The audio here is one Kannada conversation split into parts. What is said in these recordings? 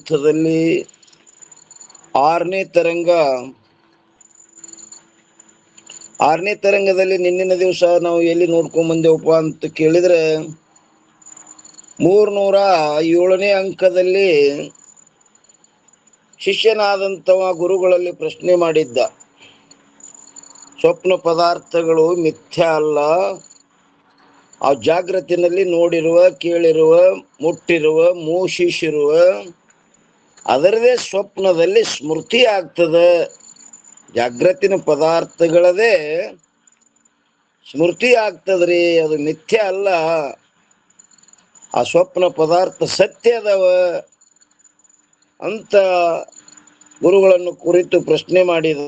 ಗ್ರಂಥದಲ್ಲಿ 6ನೇ ತರಂಗದಲ್ಲಿ ನಿನ್ನಿನ ದಿವಸ ನಾವು ಎಲ್ಲಿ ನೋಡ್ಕೊಂಡ್ ಬಂದೇವಪ್ಪ ಅಂತ ಕೇಳಿದ್ರೆ 307ನೇ ಅಂಕದಲ್ಲಿ ಶಿಷ್ಯನಾದಂಥವ ಗುರುಗಳಲ್ಲಿ ಪ್ರಶ್ನೆ ಮಾಡಿದ್ದ. ಸ್ವಪ್ನ ಪದಾರ್ಥಗಳು ಮಿಥ್ಯ ಅಲ್ಲ, ಆ ಜಾಗೃತಿನಲ್ಲಿ ನೋಡಿರುವ, ಕೇಳಿರುವ, ಮುಟ್ಟಿರುವ, ಮೋಷಿಸಿರುವ ಅದರದೇ ಸ್ವಪ್ನದಲ್ಲಿ ಸ್ಮೃತಿ ಆಗ್ತದೆ. ಜಾಗೃತಿನ ಪದಾರ್ಥಗಳದೇ ಸ್ಮೃತಿ ಆಗ್ತದ್ರಿ, ಅದು ಮಿಥ್ಯ ಅಲ್ಲ, ಆ ಸ್ವಪ್ನ ಪದಾರ್ಥ ಸತ್ಯ ಅದಾವ ಅಂತ ಗುರುಗಳನ್ನು ಕುರಿತು ಪ್ರಶ್ನೆ ಮಾಡಿದ.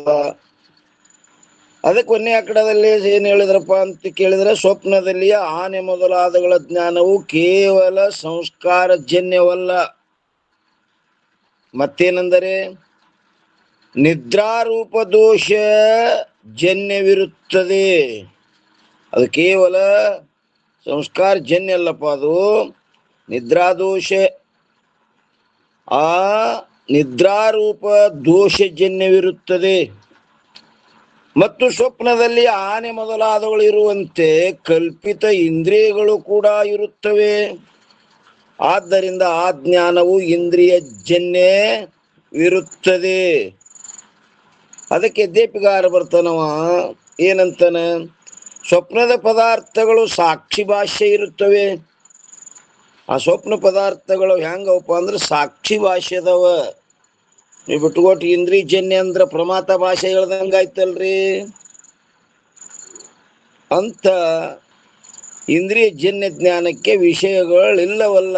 ಅದಕ್ಕೆ ಕೊನೆ ಅಕಡದಲ್ಲಿ ಏನ್ ಹೇಳಿದ್ರಪ್ಪ ಅಂತ ಕೇಳಿದ್ರೆ, ಸ್ವಪ್ನದಲ್ಲಿಯ ಆನೆ ಮೊದಲಾದಗಳ ಜ್ಞಾನವು ಕೇವಲ ಸಂಸ್ಕಾರಜನ್ಯವಲ್ಲ, ಮತ್ತೇನೆಂದರೆ ನಿದ್ರಾರೂಪ ದೋಷ ಜನ್ಯವಿರುತ್ತದೆ. ಅದು ಕೇವಲ ಸಂಸ್ಕಾರ ಜನ್ಯ ಅಲ್ಲಪ್ಪ, ಅದು ನಿದ್ರಾದೋಷ, ಆ ನಿದ್ರಾರೂಪ ದೋಷಜನ್ಯವಿರುತ್ತದೆ. ಮತ್ತು ಸ್ವಪ್ನದಲ್ಲಿ ಆನೆ ಮೊದಲಾದಗಳು ಇರುವಂತೆ ಕಲ್ಪಿತ ಇಂದ್ರಿಯಗಳು ಕೂಡ ಇರುತ್ತವೆ. ಆದ್ದರಿಂದ ಆ ಜ್ಞಾನವು ಇಂದ್ರಿಯ ಜನ್ಯವಿರುತ್ತದೆ. ಅದಕ್ಕೆ ದೇಪಿಗಾರ ಬರ್ತಾನವ ಏನಂತಾನ, ಸ್ವಪ್ನದ ಪದಾರ್ಥಗಳು ಸಾಕ್ಷಿ ಭಾಷೆ ಇರುತ್ತವೆ. ಆ ಸ್ವಪ್ನ ಪದಾರ್ಥಗಳು ಹೆಂಗವಪ್ಪ ಅಂದ್ರೆ ಸಾಕ್ಷಿ ಭಾಷೆ ಅದಾವ. ನೀವು ಬಿಟ್ಕೊಟ್ಟು ಇಂದ್ರಿಯ ಜನ್ಯ ಅಂದ್ರ ಪ್ರಮಾತ ಭಾಷೆ ಹೇಳ್ದಂಗ ಆಯ್ತಲ್ರಿ. ಅಂತ ಇಂದ್ರಿಯ ಜನ್ಯ ಜ್ಞಾನಕ್ಕೆ ವಿಷಯಗಳಿಲ್ಲವಲ್ಲ.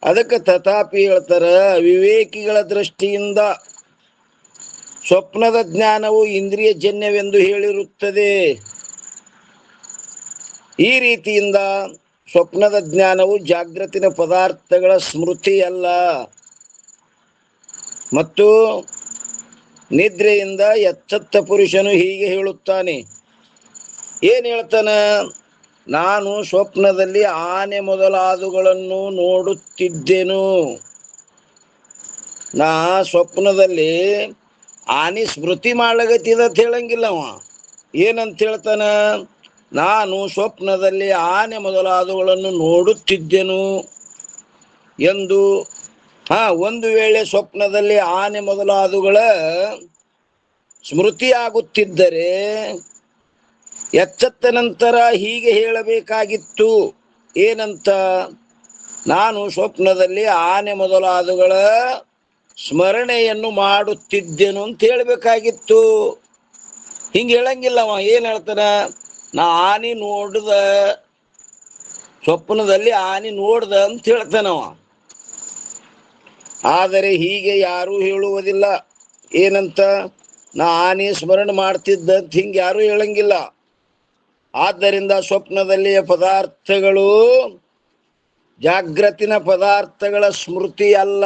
ಅದಕ್ಕೆ ತಥಾಪಿ ಹೇಳ್ತಾರ, ವಿವೇಕಿಗಳ ದೃಷ್ಟಿಯಿಂದ ಸ್ವಪ್ನದ ಜ್ಞಾನವು ಇಂದ್ರಿಯ ಜನ್ಯವೆಂದು ಹೇಳಿರುತ್ತದೆ. ಈ ರೀತಿಯಿಂದ ಸ್ವಪ್ನದ ಜ್ಞಾನವು ಜಾಗೃತಿನ ಪದಾರ್ಥಗಳ ಸ್ಮೃತಿ ಅಲ್ಲ. ಮತ್ತು ನಿದ್ರೆಯಿಂದ ಎಚ್ಚತ್ತ ಪುರುಷನು ಹೀಗೆ ಹೇಳುತ್ತಾನೆ. ಏನ್ ಹೇಳ್ತಾನ, ನಾನು ಸ್ವಪ್ನದಲ್ಲಿ ಆನೆ ಮೊದಲಾದವುಗಳನ್ನು ನೋಡುತ್ತಿದ್ದೆನು. ನಾ ಸ್ವಪ್ನದಲ್ಲಿ ಆನೆ ಸ್ಮೃತಿ ಮಾಡ್ಲಾಗತ್ತಿದ ಅಂತ ಹೇಳಂಗಿಲ್ಲ ಅವ. ಏನಂತ ಹೇಳ್ತಾನ, ನಾನು ಸ್ವಪ್ನದಲ್ಲಿ ಆನೆ ಮೊದಲಾದವುಗಳನ್ನು ನೋಡುತ್ತಿದ್ದೆನು ಎಂದು. ಒಂದು ವೇಳೆ ಸ್ವಪ್ನದಲ್ಲಿ ಆನೆ ಮೊದಲಾದವುಗಳ ಸ್ಮೃತಿ ಆಗುತ್ತಿದ್ದರೆ ಎಚ್ಚತ್ತ ನಂತರ ಹೀಗೆ ಹೇಳಬೇಕಾಗಿತ್ತು. ಏನಂತ, ನಾನು ಸ್ವಪ್ನದಲ್ಲಿ ಆನೆ ಮೊದಲಾದವುಗಳ ಸ್ಮರಣೆಯನ್ನು ಮಾಡುತ್ತಿದ್ದೆನು ಅಂತ ಹೇಳ್ಬೇಕಾಗಿತ್ತು. ಹಿಂಗೆ ಹೇಳಂಗಿಲ್ಲವ. ಏನ್ ಹೇಳ್ತಾನ, ನಾ ಆನೆ ನೋಡ್ದ, ಸ್ವಪ್ನದಲ್ಲಿ ಆನೆ ನೋಡ್ದ ಅಂತ ಹೇಳ್ತಾನವ. ಆದರೆ ಹೀಗೆ ಯಾರೂ ಹೇಳುವುದಿಲ್ಲ. ಏನಂತ, ನಾ ಆನೆ ಸ್ಮರಣೆ ಮಾಡ್ತಿದ್ದ ಅಂತ ಹಿಂಗೆ ಯಾರೂ ಹೇಳಂಗಿಲ್ಲ. ಆದ್ದರಿಂದ ಸ್ವಪ್ನದಲ್ಲಿಯ ಪದಾರ್ಥಗಳು ಜಾಗೃತಿನ ಪದಾರ್ಥಗಳ ಸ್ಮೃತಿ ಅಲ್ಲ.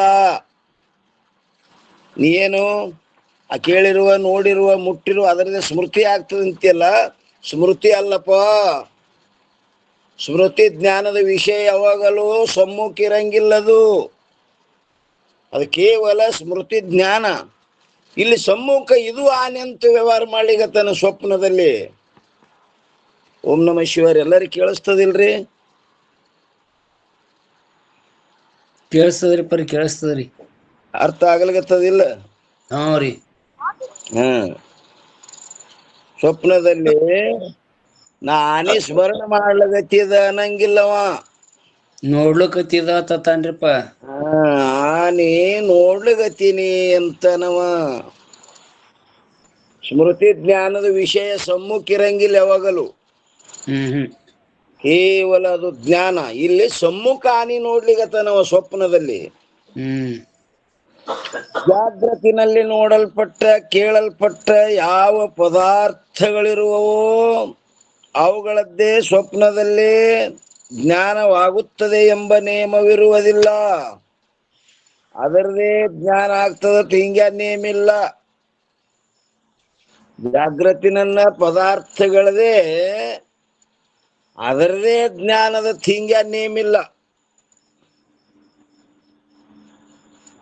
ನೀನು ಆ ಕೇಳಿರುವ, ನೋಡಿರುವ, ಮುಟ್ಟಿರುವ ಅದರದೇ ಸ್ಮೃತಿ ಆಗ್ತದೆ ಅಂತೆಲ್ಲ, ಸ್ಮೃತಿ ಅಲ್ಲಪ್ಪ. ಸ್ಮೃತಿ ಜ್ಞಾನದ ವಿಷಯ ಯಾವಾಗಲೂ ಸಮ್ಮುಖಿರಂಗಿಲ್ಲದು. ಅದು ಕೇವಲ ಸ್ಮೃತಿ ಜ್ಞಾನ. ಇಲ್ಲಿ ಸಮ್ಮುಖ ಇದು ಆನೆ ಅಂತ ವ್ಯವಹಾರ ಮಾಡ್ಲಿಗತ್ತಾನ ಸ್ವಪ್ನದಲ್ಲಿ. ಓಂ ನಮ ಶಿವಾರಿ. ಎಲ್ಲರಿಗೂ ಕೇಳಿಸ್ತದಿಲ್ರಿ? ಕೇಳಿಸ್ತದ್ರಿ ಪರಿ, ಕೇಳಿಸ್ತದ್ರಿ. ಅರ್ಥ ಆಗ್ಲಿಗತ್ತದಿಲ್ಲ? ರೀ. ಸ್ವಪ್ನದಲ್ಲಿ ನಾ ಆನೆ ಸ್ಮರಣೆ ಮಾಡ್ಲಾಗತ್ತಿದ ಅನ್ನಂಗಿಲ್ಲವ. ನೋಡ್ಲಕತ್ತಿದ ತಾನ್ರಿಪ್ಪ. ಆನೆ ನೋಡ್ಲಿಗತ್ತೀನಿ ಅಂತನವ. ಸ್ಮೃತಿ ಜ್ಞಾನದ ವಿಷಯ ಸಮ್ಮುಖಿರಂಗಿಲ್ಲ ಯಾವಾಗಲೂ. ಕೇವಲ ಅದು ಜ್ಞಾನ. ಇಲ್ಲಿ ಸಮ್ಮುಖ ಆನೆ ನೋಡ್ಲಿಗತ್ತನವ ಸ್ವಪ್ನದಲ್ಲಿ. ಜಾಗೃತಿನಲ್ಲಿ ನೋಡಲ್ಪಟ್ಟ, ಕೇಳಲ್ಪಟ್ಟ ಯಾವ ಪದಾರ್ಥಗಳಿರುವವೋ ಅವುಗಳದ್ದೇ ಸ್ವಪ್ನದಲ್ಲಿ ಜ್ಞಾನವಾಗುತ್ತದೆ ಎಂಬ ನೇಮವಿರುವುದಿಲ್ಲ. ಅದರದೇ ಜ್ಞಾನ ಆಗ್ತದ, ಹಿಂಗೆ ನೇಮಿಲ್ಲ. ಜಾಗೃತಿನನ್ನ ಪದಾರ್ಥಗಳದೇ ಅದರದೇ ಜ್ಞಾನದ ಹಿಂಗೆ ನೇಮಿಲ್ಲ.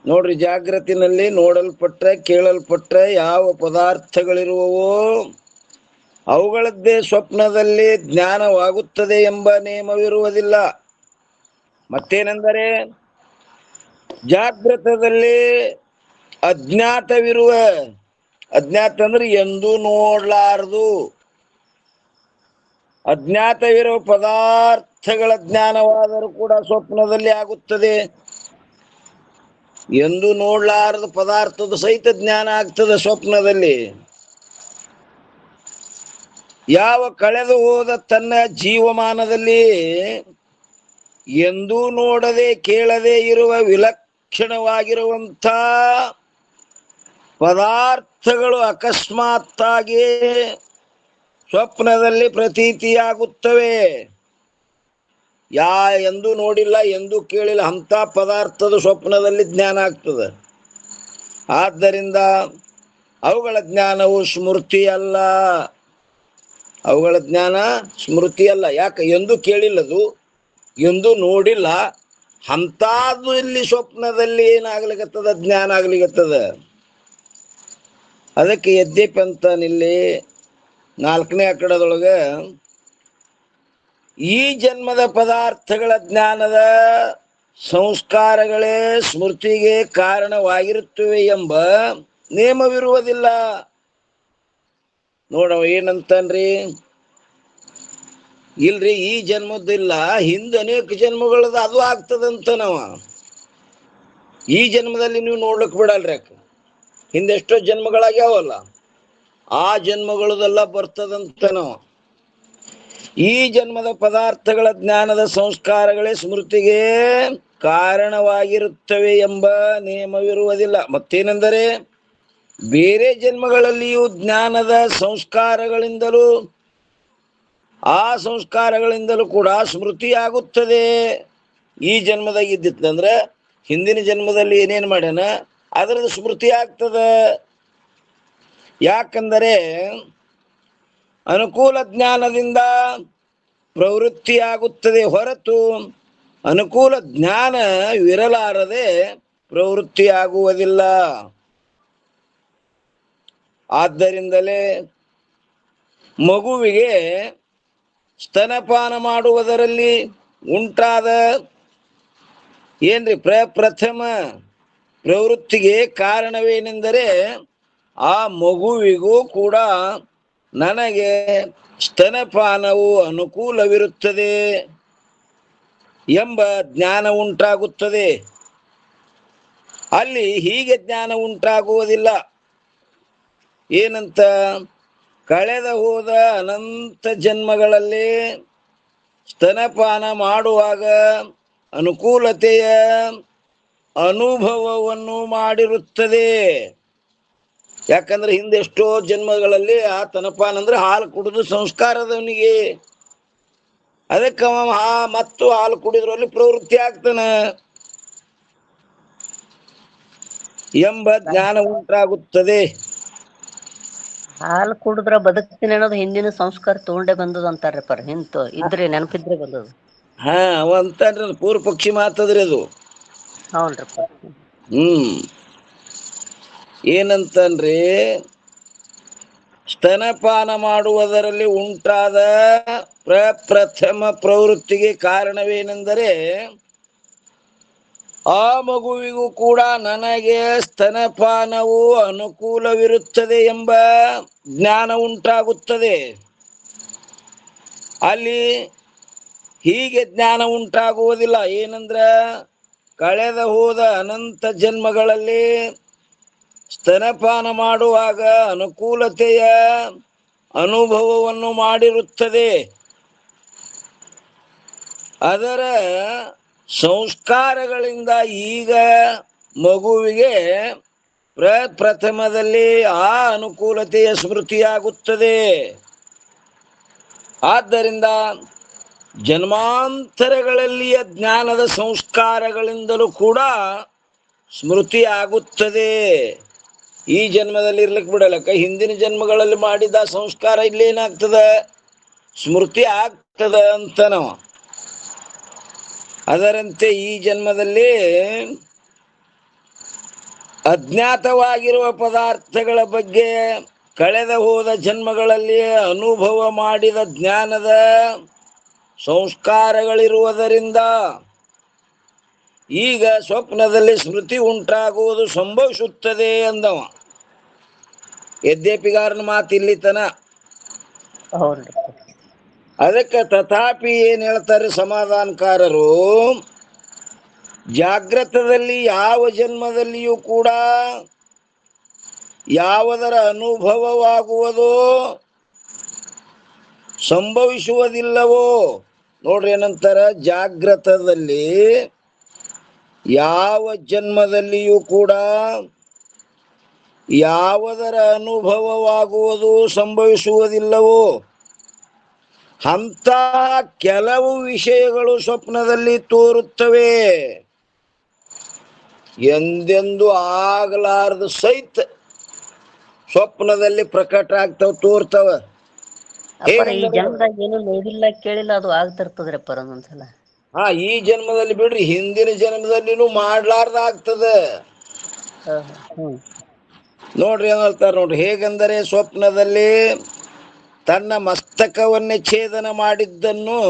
ನೋಡ್ರಿ, ಜಾಗೃತಿನಲ್ಲಿ ನೋಡಲ್ಪಟ್ಟ ಕೇಳಲ್ಪಟ್ಟ ಯಾವ ಪದಾರ್ಥಗಳಿರುವವೋ ಅವುಗಳದ್ದೇ ಸ್ವಪ್ನದಲ್ಲಿ ಜ್ಞಾನವಾಗುತ್ತದೆ ಎಂಬ ನಿಯಮವಿರುವುದಿಲ್ಲ. ಮತ್ತೇನೆಂದರೆ ಜಾಗೃತದಲ್ಲಿ ಅಜ್ಞಾತವಿರುವ, ಅಜ್ಞಾತ ಅಂದ್ರೆ ಎಂದೂ ನೋಡ್ಲಾರದು, ಅಜ್ಞಾತವಿರುವ ಪದಾರ್ಥಗಳ ಜ್ಞಾನವಾದರೂ ಕೂಡ ಸ್ವಪ್ನದಲ್ಲಿ ಆಗುತ್ತದೆ. ಎಂದು ನೋಡ್ಲಾರದ ಪದಾರ್ಥದ ಸಹಿತ ಜ್ಞಾನ ಆಗ್ತದೆ ಸ್ವಪ್ನದಲ್ಲಿ. ಯಾವ ಕಳೆದು ಹೋದ ತನ್ನ ಜೀವಮಾನದಲ್ಲಿ ಎಂದೂ ನೋಡದೆ ಕೇಳದೆ ಇರುವ ವಿಲಕ್ಷಣವಾಗಿರುವಂಥ ಪದಾರ್ಥಗಳು ಅಕಸ್ಮಾತ್ತಾಗಿ ಸ್ವಪ್ನದಲ್ಲಿ ಪ್ರತೀತಿಯಾಗುತ್ತವೆ. ಎಂದೂ ನೋಡಿಲ್ಲ, ಎಂದೂ ಕೇಳಿಲ್ಲ ಅಂಥ ಪದಾರ್ಥದ ಸ್ವಪ್ನದಲ್ಲಿ ಜ್ಞಾನ ಆಗ್ತದೆ. ಆದ್ದರಿಂದ ಅವುಗಳ ಜ್ಞಾನವು ಸ್ಮೃತಿ ಅಲ್ಲ, ಅವುಗಳ ಜ್ಞಾನ ಸ್ಮೃತಿ ಅಲ್ಲ. ಯಾಕೆ? ಎಂದೂ ಕೇಳಿಲ್ಲದು, ಎಂದೂ ನೋಡಿಲ್ಲ, ಅಂಥದ್ದು ಇಲ್ಲಿ ಸ್ವಪ್ನದಲ್ಲಿ ಏನಾಗ್ಲಿಕ್ಕತ್ತದ? ಜ್ಞಾನ ಆಗ್ಲಿಕ್ಕತ್ತದ. ಅದಕ್ಕೆ ಯದ್ಯಪ್ ಅಂತ ಇಲ್ಲಿ 4ನೇ ಅಕ್ಕಡದೊಳಗೆ ಈ ಜನ್ಮದ ಪದಾರ್ಥಗಳ ಜ್ಞಾನದ ಸಂಸ್ಕಾರಗಳೇ ಸ್ಮೃತಿಗೆ ಕಾರಣವಾಗಿರುತ್ತವೆ ಎಂಬ ನಿಯಮವಿರುವುದಿಲ್ಲ. ನೋಡವ ಏನಂತನ್ರಿ, ಇಲ್ರಿ ಈ ಜನ್ಮದ್ದಿಲ್ಲ, ಹಿಂದೆ ಅನೇಕ ಜನ್ಮಗಳದ ಅದು ಆಗ್ತದಂತ. ನಾವ ಈ ಜನ್ಮದಲ್ಲಿ ನೀವು ನೋಡ್ಲಿಕ್ ಬಿಡಲ್ರಿ, ಯಾಕೆ? ಹಿಂದೆಷ್ಟೋ ಜನ್ಮಗಳಾಗ್ಯಾವಲ್ಲ, ಆ ಜನ್ಮಗಳದೆಲ್ಲ ಬರ್ತದಂತ. ನಾವು ಈ ಜನ್ಮದ ಪದಾರ್ಥಗಳ ಜ್ಞಾನದ ಸಂಸ್ಕಾರಗಳೇ ಸ್ಮೃತಿಗೆ ಕಾರಣವಾಗಿರುತ್ತವೆ ಎಂಬ ನಿಯಮವಿರುವುದಿಲ್ಲ. ಮತ್ತೇನೆಂದರೆ ಬೇರೆ ಜನ್ಮಗಳಲ್ಲಿಯೂ ಜ್ಞಾನದ ಸಂಸ್ಕಾರಗಳಿಂದಲೂ ಆ ಸಂಸ್ಕಾರಗಳಿಂದಲೂ ಕೂಡ ಸ್ಮೃತಿ ಆಗುತ್ತದೆ. ಈ ಜನ್ಮದಾಗ ಇದ್ದಿತ್ತಂದ್ರೆ ಹಿಂದಿನ ಜನ್ಮದಲ್ಲಿ ಏನೇನು ಮಾಡ್ಯಾನ ಅದರದ್ದು ಸ್ಮೃತಿ ಆಗ್ತದ. ಯಾಕಂದರೆ ಅನುಕೂಲ ಜ್ಞಾನದಿಂದ ಪ್ರವೃತ್ತಿಯಾಗುತ್ತದೆ ಹೊರತು ಅನುಕೂಲ ಜ್ಞಾನ ವಿರಲಾರದೆ ಪ್ರವೃತ್ತಿಯಾಗುವುದಿಲ್ಲ. ಆದ್ದರಿಂದಲೇ ಮಗುವಿಗೆ ಸ್ತನಪಾನ ಮಾಡುವುದರಲ್ಲಿ ಉಂಟಾದ ಏನ್ರಿ ಪ್ರಥಮ ಪ್ರವೃತ್ತಿಗೆ ಕಾರಣವೇನೆಂದರೆ ಆ ಮಗುವಿಗೂ ಕೂಡ ನನಗೆ ಸ್ತನಪಾನವು ಅನುಕೂಲವಿರುತ್ತದೆ ಎಂಬ ಜ್ಞಾನ ಉಂಟಾಗುತ್ತದೆ. ಅಲ್ಲಿ ಹೀಗೆ ಜ್ಞಾನ ಉಂಟಾಗುವುದಿಲ್ಲ. ಏನಂತ? ಕಳೆದ ಹೋದ ಅನಂತ ಜನ್ಮಗಳಲ್ಲಿ ಸ್ತನಪಾನ ಮಾಡುವಾಗ ಅನುಕೂಲತೆಯ ಅನುಭವವನ್ನು ಮಾಡಿರುತ್ತದೆ. ಯಾಕಂದ್ರೆ ಹಿಂದೆ ಎಷ್ಟೋ ಜನ್ಮಗಳಲ್ಲಿ ಆ ಸ್ತನಪಾನ ಅಂದ್ರೆ ಹಾಲು ಕುಡಿದು ಸಂಸ್ಕಾರದವನಿಗೆ, ಅದಕ್ಕೆ ಮತ್ತು ಹಾಲು ಕುಡಿದ್ರಲ್ಲಿ ಪ್ರವೃತ್ತಿ ಆಗ್ತಾನ ಎಂಬ ಜ್ಞಾನ ಉಂಟಾಗುತ್ತದೆ. ಹಾಲು ಕುಡಿದ್ರ ಬದುಕ್ತೀನಿ ಅನ್ನೋದು ಹಿಂದಿನ ಸಂಸ್ಕಾರ ತಗೊಂಡೇ ಬಂದದ ಅಂತಾರ್ರಿಪ್ಪ. ಹಿಂತು ಇದ್ರೆ ನೆನಪಿದ್ರೆ ಬಂದದು. ಅವಂತಾನ್ರಿ, ಪೂರ್ವ ಪಕ್ಷಿ ಮಾತದ್ರಿ ಅದು. ಹೌನ್ರಿಪ್ಪ. ಏನಂತನ್ರಿ, ಸ್ತನಪಾನ ಮಾಡುವುದರಲ್ಲಿ ಉಂಟಾದ ಪ್ರಥಮ ಪ್ರವೃತ್ತಿಗೆ ಕಾರಣವೇನೆಂದರೆ ಆ ಮಗುವಿಗೂ ಕೂಡ ನನಗೆ ಸ್ತನಪಾನವು ಅನುಕೂಲವಿರುತ್ತದೆ ಎಂಬ ಜ್ಞಾನ ಉಂಟಾಗುತ್ತದೆ. ಅಲ್ಲಿ ಹೀಗೆ ಜ್ಞಾನ ಉಂಟಾಗುವುದಿಲ್ಲ. ಏನಂದ್ರ ಕಳೆದ ಹೋದ ಅನಂತ ಜನ್ಮಗಳಲ್ಲಿ ಸ್ತನಪಾನ ಮಾಡುವಾಗ ಅನುಕೂಲತೆಯ ಅನುಭವವನ್ನು ಮಾಡಿರುತ್ತದೆ. ಅದರ ಸಂಸ್ಕಾರಗಳಿಂದ ಈಗ ಮಗುವಿಗೆ ಪ್ರಥಮದಲ್ಲಿ ಆ ಅನುಕೂಲತೆಯ ಸ್ಮೃತಿಯಾಗುತ್ತದೆ. ಆದ್ದರಿಂದ ಜನ್ಮಾಂತರಗಳಲ್ಲಿಯ ಜ್ಞಾನದ ಸಂಸ್ಕಾರಗಳಿಂದಲೂ ಕೂಡ ಸ್ಮೃತಿ ಆಗುತ್ತದೆ. ಈ ಜನ್ಮದಲ್ಲಿ ಇರ್ಲಿಕ್ಕೆ ಬಿಡಲಕ್ಕ, ಹಿಂದಿನ ಜನ್ಮಗಳಲ್ಲಿ ಮಾಡಿದ ಸಂಸ್ಕಾರ ಇಲ್ಲೇನಾಗ್ತದ? ಸ್ಮೃತಿ ಆಗ್ತದ ಅಂತ ನಾವು. ಅದರಂತೆ ಈ ಜನ್ಮದಲ್ಲಿ ಅಜ್ಞಾತವಾಗಿರುವ ಪದಾರ್ಥಗಳ ಬಗ್ಗೆ ಕಳೆದ ಹೋದ ಜನ್ಮಗಳಲ್ಲಿ ಅನುಭವ ಮಾಡಿದ ಜ್ಞಾನದ ಸಂಸ್ಕಾರಗಳಿರುವುದರಿಂದ ಈಗ ಸ್ವಪ್ನದಲ್ಲಿ ಸ್ಮೃತಿ ಉಂಟಾಗುವುದು ಸಂಭವಿಸುತ್ತದೆ ಅಂದವ. ಯದ್ಯಪಿಗಾರನ ಮಾತು ಇಲ್ಲಿತನ. ಹೌದ್ರಿ. ಅದಕ್ಕೆ ತಥಾಪಿ ಏನ್ ಹೇಳ್ತಾರೆ ಸಮಾಧಾನಕಾರರು, ಜಾಗ್ರತದಲ್ಲಿ ಯಾವ ಜನ್ಮದಲ್ಲಿಯೂ ಕೂಡ ಯಾವುದರ ಅನುಭವವಾಗುವುದೋ ಸಂಭವಿಸುವುದಿಲ್ಲವೋ. ನೋಡ್ರಿ ಏನಂತಾರ, ಜಾಗ್ರತದಲ್ಲಿ ಯಾವ ಜನ್ಮದಲ್ಲಿಯೂ ಕೂಡ ಯಾವುದರ ಅನುಭವವಾಗುವುದು ಸಂಭವಿಸುವುದಿಲ್ಲವೋ ಅಂತ ಕೆಲವು ವಿಷಯಗಳು ಸ್ವಪ್ನದಲ್ಲಿ ತೋರುತ್ತವೆ. ಎಂದೆಂದು ಆಗಲಾರದು ಸಹಿತ ಸ್ವಪ್ನದಲ್ಲಿ ಪ್ರಕಟ ಆಗ್ತಾವ, ತೋರ್ತಾವ. ಈ ಜನ್ಮದಾಗ ಏನು ನೋಡಿಲ್ಲ ಕೇಳಿಲ್ಲ ಅದು ಆಗ್ತಿರ್ತದ್ರಿ ಅಪ್ಪರ ಒಂದೊಂದ್ಸಲ. ಈ ಜನ್ಮದಲ್ಲಿ ಬಿಡ್ರಿ, ಹಿಂದಿನ ಜನ್ಮದಲ್ಲಿನೂ ಮಾಡ್ಲಾರ್ದ ಆಗ್ತದ. ನೋಡ್ರಿ ಏನ್ ಹೇಳ್ತಾರ ನೋಡ್ರಿ, ಹೇಗೆಂದರೆ ಸ್ವಪ್ನದಲ್ಲಿ ತನ್ನ ಮಸ್ತಕವನ್ನೇ ಛೇದನ ಮಾಡಿದ್ದನ್ನು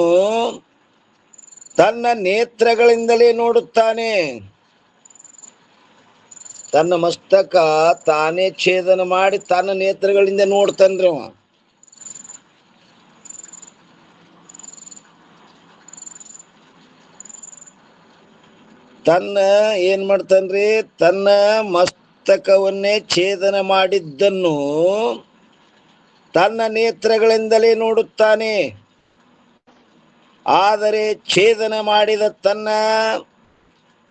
ತನ್ನ ನೇತ್ರಗಳಿಂದಲೇ ನೋಡುತ್ತಾನೆ. ತನ್ನ ಮಸ್ತಕ ತಾನೇ ಛೇದನ ಮಾಡಿ ತನ್ನ ನೇತ್ರಗಳಿಂದ ನೋಡ್ತಾನ್ರಿ ಅವ. ತನ್ನ ಏನ್ ಮಾಡ್ತಾನ್ರಿ, ತನ್ನ ಮಸ್ತಕವನ್ನೇ ಛೇದನ ಮಾಡಿದ್ದನ್ನು ತನ್ನ ನೇತ್ರಗಳಿಂದಲೇ ನೋಡುತ್ತಾನೆ. ಆದರೆ ಛೇದನ ಮಾಡಿದ ತನ್ನ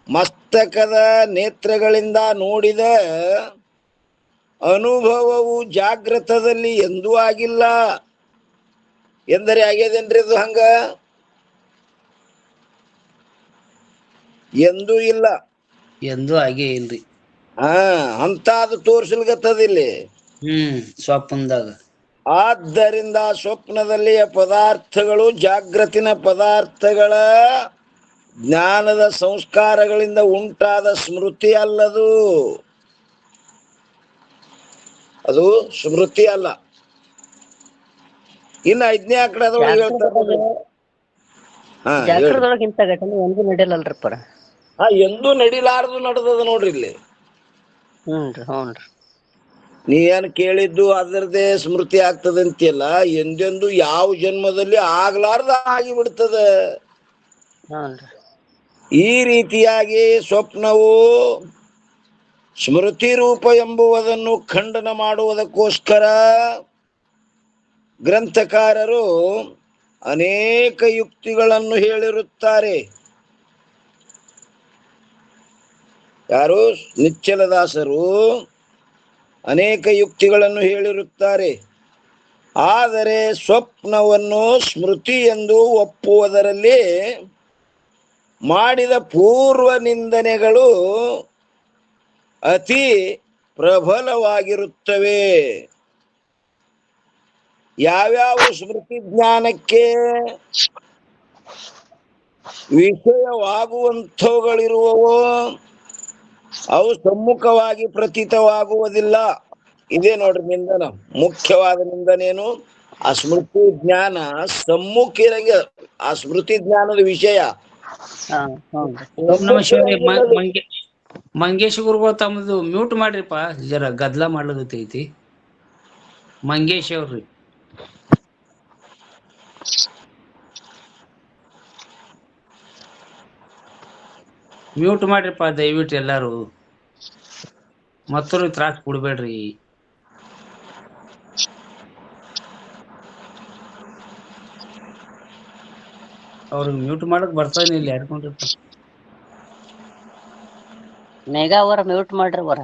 ಮಸ್ತಕದ ನೇತ್ರಗಳಿಂದ ನೋಡಿದ ಅನುಭವವು ಜಾಗೃತದಲ್ಲಿ ಎಂದೂ ಆಗಿಲ್ಲ. ಎಂದರೆ ಆಗ್ಯದೇನ್ರಿ ಅದು ಹಂಗ? ಎಂದೂ ಇಲ್ಲ, ಎಂದೂ ಆಗೇ ಇಲ್ರಿ. ಅಂತ ಅದು ತೋರ್ಸಲ್ಗತ್ತದಿಲ್ಲಿ ಸ್ವಪ್ನದಾಗ. ಆದ್ದರಿಂದ ಸ್ವಪ್ನದಲ್ಲಿಯ ಪದಾರ್ಥಗಳು ಜಾಗೃತಿನ ಪದಾರ್ಥಗಳ ಜ್ಞಾನದ ಸಂಸ್ಕಾರಗಳಿಂದ ಉಂಟಾದ ಸ್ಮೃತಿ ಅಲ್ಲದು. ಅದು ಸ್ಮೃತಿ ಅಲ್ಲ. ಇನ್ನು 5ನೇ ಆಕಡದೊಳಗೆ ಹೇಳ್ತಾರೆ, ಜಾಗೃತದೊಳಗಿಂತ ಘಟನೆ ಎಂದೂ ನಡೆಯಲ್ಲಲ್ರಿ ಪರ. ಎಂದೂ ನಡಿಲಾರದು ನಡೆದದ ನೋಡ್ರಿ ಇಲ್ಲಿ. ಹ್ಞೂನ್ರಿ. ನೀ ಏನ್ ಕೇಳಿದ್ದು ಅದರದೇ ಸ್ಮೃತಿ ಆಗ್ತದಂತಿಲ್ಲ, ಎಂದೆಂದು ಯಾವ ಜನ್ಮದಲ್ಲಿ ಆಗ್ಲಾರ್ದ ಆಗಿಬಿಡ್ತದ. ಈ ರೀತಿಯಾಗಿ ಸ್ವಪ್ನವು ಸ್ಮೃತಿ ರೂಪ ಎಂಬುವುದನ್ನು ಖಂಡನ ಮಾಡುವುದಕ್ಕೋಸ್ಕರ ಗ್ರಂಥಕಾರರು ಅನೇಕ ಯುಕ್ತಿಗಳನ್ನು ಹೇಳಿರುತ್ತಾರೆ. ಯಾರು? ನಿಚ್ಚಲದಾಸರು ಅನೇಕ ಯುಕ್ತಿಗಳನ್ನು ಹೇಳಿರುತ್ತಾರೆ. ಆದರೆ ಸ್ವಪ್ನವನ್ನು ಸ್ಮೃತಿ ಎಂದು ಒಪ್ಪುವುದರಲ್ಲಿ ಮಾಡಿದ ಪೂರ್ವ ನಿಂದನೆಗಳು ಅತಿ ಪ್ರಬಲವಾಗಿರುತ್ತವೆ. ಯಾವ್ಯಾವ ಸ್ಮೃತಿ ಜ್ಞಾನಕ್ಕೆ ವಿಷಯವಾಗುವಂಥವುಗಳಿರುವವೋ ಅವು ಸಮ್ಮುಖವಾಗಿ ಪ್ರತೀತವಾಗುವುದಿಲ್ಲ. ಇದೇ ನೋಡ್ರಿ ನಿಂದನ. ಮುಖ್ಯವಾದ ನಿಂದನೇನು? ಆ ಸ್ಮೃತಿ ಜ್ಞಾನ ಸಮ್ಮುಖಿರಂಗೆ, ಆ ಸ್ಮೃತಿ ಜ್ಞಾನದ ವಿಷಯ. ಮಂಗೇಶ್ ಗುರುಗಳು ತಮ್ಮದು ಮ್ಯೂಟ್ ಮಾಡ್ರಿಪ್ಪ, ಜರ ಗದ್ಲ ಮಾಡ್ಲಗತೈತಿ. ಮಂಗೇಶ್ ಅವ್ರಿ ಮ್ಯೂಟ್ ಮಾಡ್ರಿಪ್ಪ ದಯವಿಟ್ಟು ಎಲ್ಲಾರು. ಮತ್ತೊರು ತ್ರಾಸ ಕೊಡ್ಬೇಡ್ರಿ. ಅವ್ರಿಗೆ ಮ್ಯೂಟ್ ಮಾಡಕ್ ಬರ್ತಾನೆ ಇಲ್ಲಿ ಯಾರ್ಕೊಂಡಿರ್ತ. ಮೇಘಾ ಅವರ ಮ್ಯೂಟ್ ಮಾಡ್ರಿ ಬರ.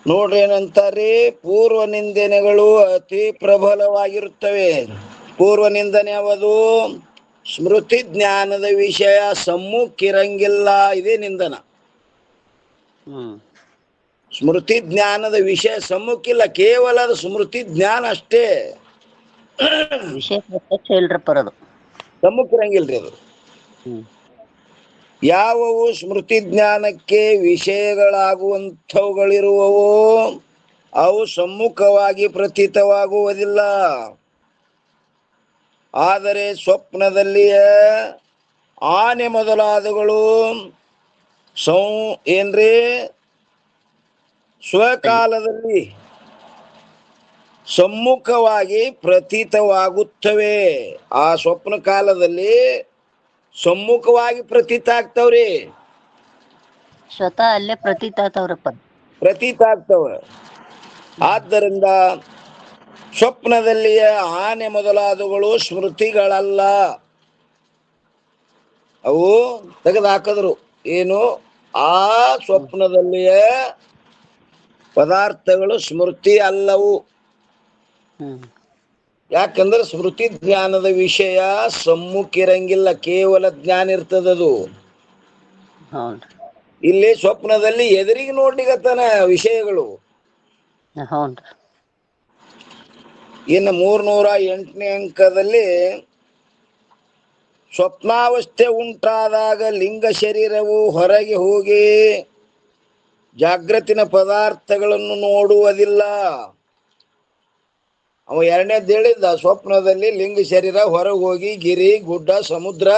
ನೋಡ್ರಿ ಏನಂತಾರಿ, ಪೂರ್ವ ನಿಂದನೆಗಳು ಅತಿ ಪ್ರಬಲವಾಗಿರುತ್ತವೆ. ಪೂರ್ವ ನಿಂದನೆ ಯಾವುದು? ಸ್ಮೃತಿ ಜ್ಞಾನದ ವಿಷಯ ಸಮ್ಮುಖಿರಂಗಿಲ್ಲ, ಇದೇ ನಿಂದನ. ಸ್ಮೃತಿ ಜ್ಞಾನದ ವಿಷಯ ಸಮ್ಮುಖಿಲ್ಲ, ಕೇವಲ ಅದು ಸ್ಮೃತಿ ಜ್ಞಾನ ಅಷ್ಟೇ. ವಿಷಯ ಪ್ರತ್ಯಕ್ಷ ಇಲ್ರಿ ಪರದು, ಸಮ್ಮುಖಿರಂಗಿಲ್ರಿ ಅದು. ಯಾವುವು ಸ್ಮೃತಿ ಜ್ಞಾನಕ್ಕೆ ವಿಷಯಗಳಾಗುವಂಥವುಗಳಿರುವವೋ ಅವು ಸಮ್ಮುಖವಾಗಿ ಪ್ರತೀತವಾಗುವುದಿಲ್ಲ. ಆದರೆ ಸ್ವಪ್ನದಲ್ಲಿಯ ಆನೆ ಮೊದಲಾದಗಳು ಏನ್ರಿ ಸ್ವಕಾಲದಲ್ಲಿ ಸಮ್ಮುಖವಾಗಿ ಪ್ರತೀತವಾಗುತ್ತವೆ. ಆ ಸ್ವಪ್ನ ಕಾಲದಲ್ಲಿ ಸಮ್ಮುಖವಾಗಿ ಪ್ರತೀತ ಆಗ್ತಾವ್ರಿ, ಸ್ವತಃ ಅಲ್ಲೇ ಪ್ರತೀತ ಆತವ್ರಪ್ಪ. ಪ್ರತೀತ ಆಗ್ತವ. ಆದ್ದರಿಂದ ಸ್ವಪ್ನದಲ್ಲಿಯ ಆನೆ ಮೊದಲಾದವುಗಳು ಸ್ಮೃತಿಗಳಲ್ಲ. ಅವು ತೆಗೆದು ಹಾಕಿದ್ರು. ಏನು? ಆ ಸ್ವಪ್ನದಲ್ಲಿಯ ಪದಾರ್ಥಗಳು ಸ್ಮೃತಿ ಅಲ್ಲವು. ಯಾಕಂದ್ರೆ ಸ್ಮೃತಿ ಜ್ಞಾನದ ವಿಷಯ ಸಮ್ಮುಖಿರಂಗಿಲ್ಲ, ಕೇವಲ ಜ್ಞಾನ ಇರ್ತದದು. ಇಲ್ಲಿ ಸ್ವಪ್ನದಲ್ಲಿ ಎದುರಿಗೆ ನೋಡ್ಲಿಗತ್ತಾನ ವಿಷಯಗಳು. ಇನ್ನು 308ನೇ ಅಂಕದಲ್ಲಿ ಸ್ವಪ್ನಾವಸ್ಥೆ ಉಂಟಾದಾಗ ಲಿಂಗ ಶರೀರವು ಹೊರಗೆ ಹೋಗಿ ಜಾಗೃತಿನ ಪದಾರ್ಥಗಳನ್ನು ನೋಡುವುದಿಲ್ಲ. ಅವ ಎರಡನೇದ್ದು ಹೇಳಿದ್ದ, ಸ್ವಪ್ನದಲ್ಲಿ ಲಿಂಗ ಶರೀರ ಹೊರಗೆ ಹೋಗಿ ಗಿರಿ ಗುಡ್ಡ ಸಮುದ್ರ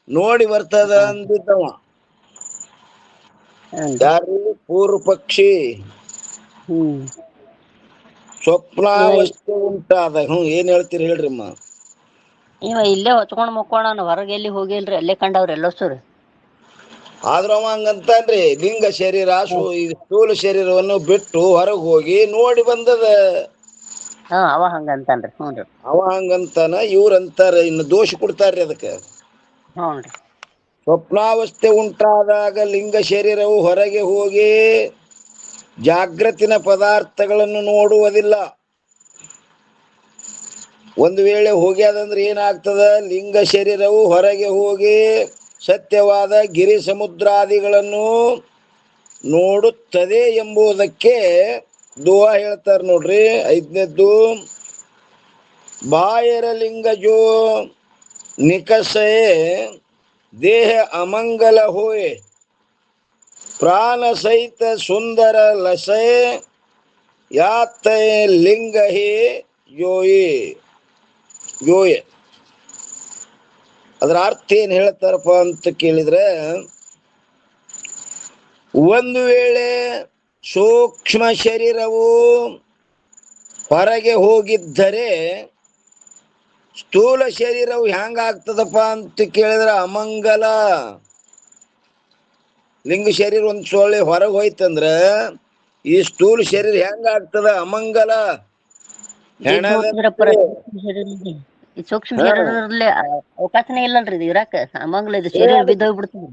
ನೋಡಿ ಬರ್ತದ ಅಂದಿದ್ದವ. ಯಾರು? ಪೂರ್ವ ಪಕ್ಷಿ. ಸ್ವಪ್ನಾವಸ್ಥೆ ಉಂಟಾದಾಗ ಏನ್ ಹೇಳ್ತೀರಿ ಹೇಳ್ರಿಮ್ಮ? ಇವ ಇಲ್ಲೇ ಹೊಚ್ಕೊಂಡ್ ಮಕ್ಕೋಣ, ಹೊರಗೆ ಎಲ್ಲಿ ಹೋಗಿಲ್ರಿ, ಅಲ್ಲೇ ಕಂಡವ್ರಿ ಎಲ್ಲೋಸ್ರಿ. ಆದ್ರ ಅವ ಹಂಗಂತಾನ್ರಿ, ಲಿಂಗ ಶರೀರ ಸ್ಥೂಲ ಶರೀರವನ್ನು ಬಿಟ್ಟು ಹೊರಗೆ ಹೋಗಿ ನೋಡಿ ಬಂದದ. ಅವ ಹಂಗಂತಾನ್ರಿ. ಹ್ಞೂನ್ರಿ, ಅವ ಹಂಗಂತಾನ. ಇವ್ರಂತಾರ, ಇನ್ನು ದೋಷ ಕೊಡ್ತಾರ್ರಿ ಅದಕ್ಕೆ. ಹ್ಞೂನ್ರಿ. ಸ್ವಪ್ನಾವಸ್ಥೆ ಉಂಟಾದಾಗ ಲಿಂಗ ಶರೀರವು ಹೊರಗೆ ಹೋಗಿ ಜಾಗೃತಿನ ಪದಾರ್ಥಗಳನ್ನು ನೋಡುವುದಿಲ್ಲ. ಒಂದು ವೇಳೆ ಹೋಗ್ಯಾದಂದ್ರೆ ಏನಾಗ್ತದ? ಲಿಂಗ ಶರೀರವು ಹೊರಗೆ ಹೋಗಿ ಸತ್ಯವಾದ ಗಿರಿ ಸಮುದ್ರಾದಿಗಳನ್ನು ನೋಡುತ್ತದೆ ಎಂಬುದಕ್ಕೆ ದುವಾ ಹೇಳ್ತಾರ ನೋಡ್ರಿ. 5ನೇದ್ದು, ಬಾಯರ ಲಿಂಗ ಜೋ ನಿಕಸೆ ದೇಹ ಅಮಂಗಲ ಹೋಯೆ ಪ್ರಾಣ ಸಹಿತ ಸುಂದರ ಲಸೆ ಯಾತ ಲಿಂಗ ಹೇ ಯೋಯೆ ಯೋಯೆ. ಅದರ ಅರ್ಥ ಏನ್ ಹೇಳ್ತಾರಪ್ಪ ಅಂತ ಕೇಳಿದ್ರೆ, ಒಂದು ವೇಳೆ ಸೂಕ್ಷ್ಮ ಶರೀರವು ಹೊರಗೆ ಹೋಗಿದ್ದರೆ ಸ್ಥೂಲ ಶರೀರವು ಹೆಂಗಾಗ್ತದಪ್ಪ ಅಂತ ಕೇಳಿದ್ರೆ ಅಮಂಗಲ. ಲಿಂಗ ಶರೀರ ಒಂದ್ ಸೊಳ್ಳೆ ಹೊರಗೆ ಹೋಯ್ತಂದ್ರ ಈ ಸ್ಥೂಲ ಶರೀರ ಹೆಂಗಾಗ್ತದ? ಅಮಂಗಲ. ಸೂಕ್ಷ್ಮ ಶರೀರದಲ್ಲಿ ಅವಕಾಶನೇ ಇಲ್ಲಲ್ರಿ ಇದು ಇರಾಕ. ಅಮಂಗಲ ಇದು ಶರೀರ ಬಿದ್ದೋಗ್ಬಿಡ್ತದೆ.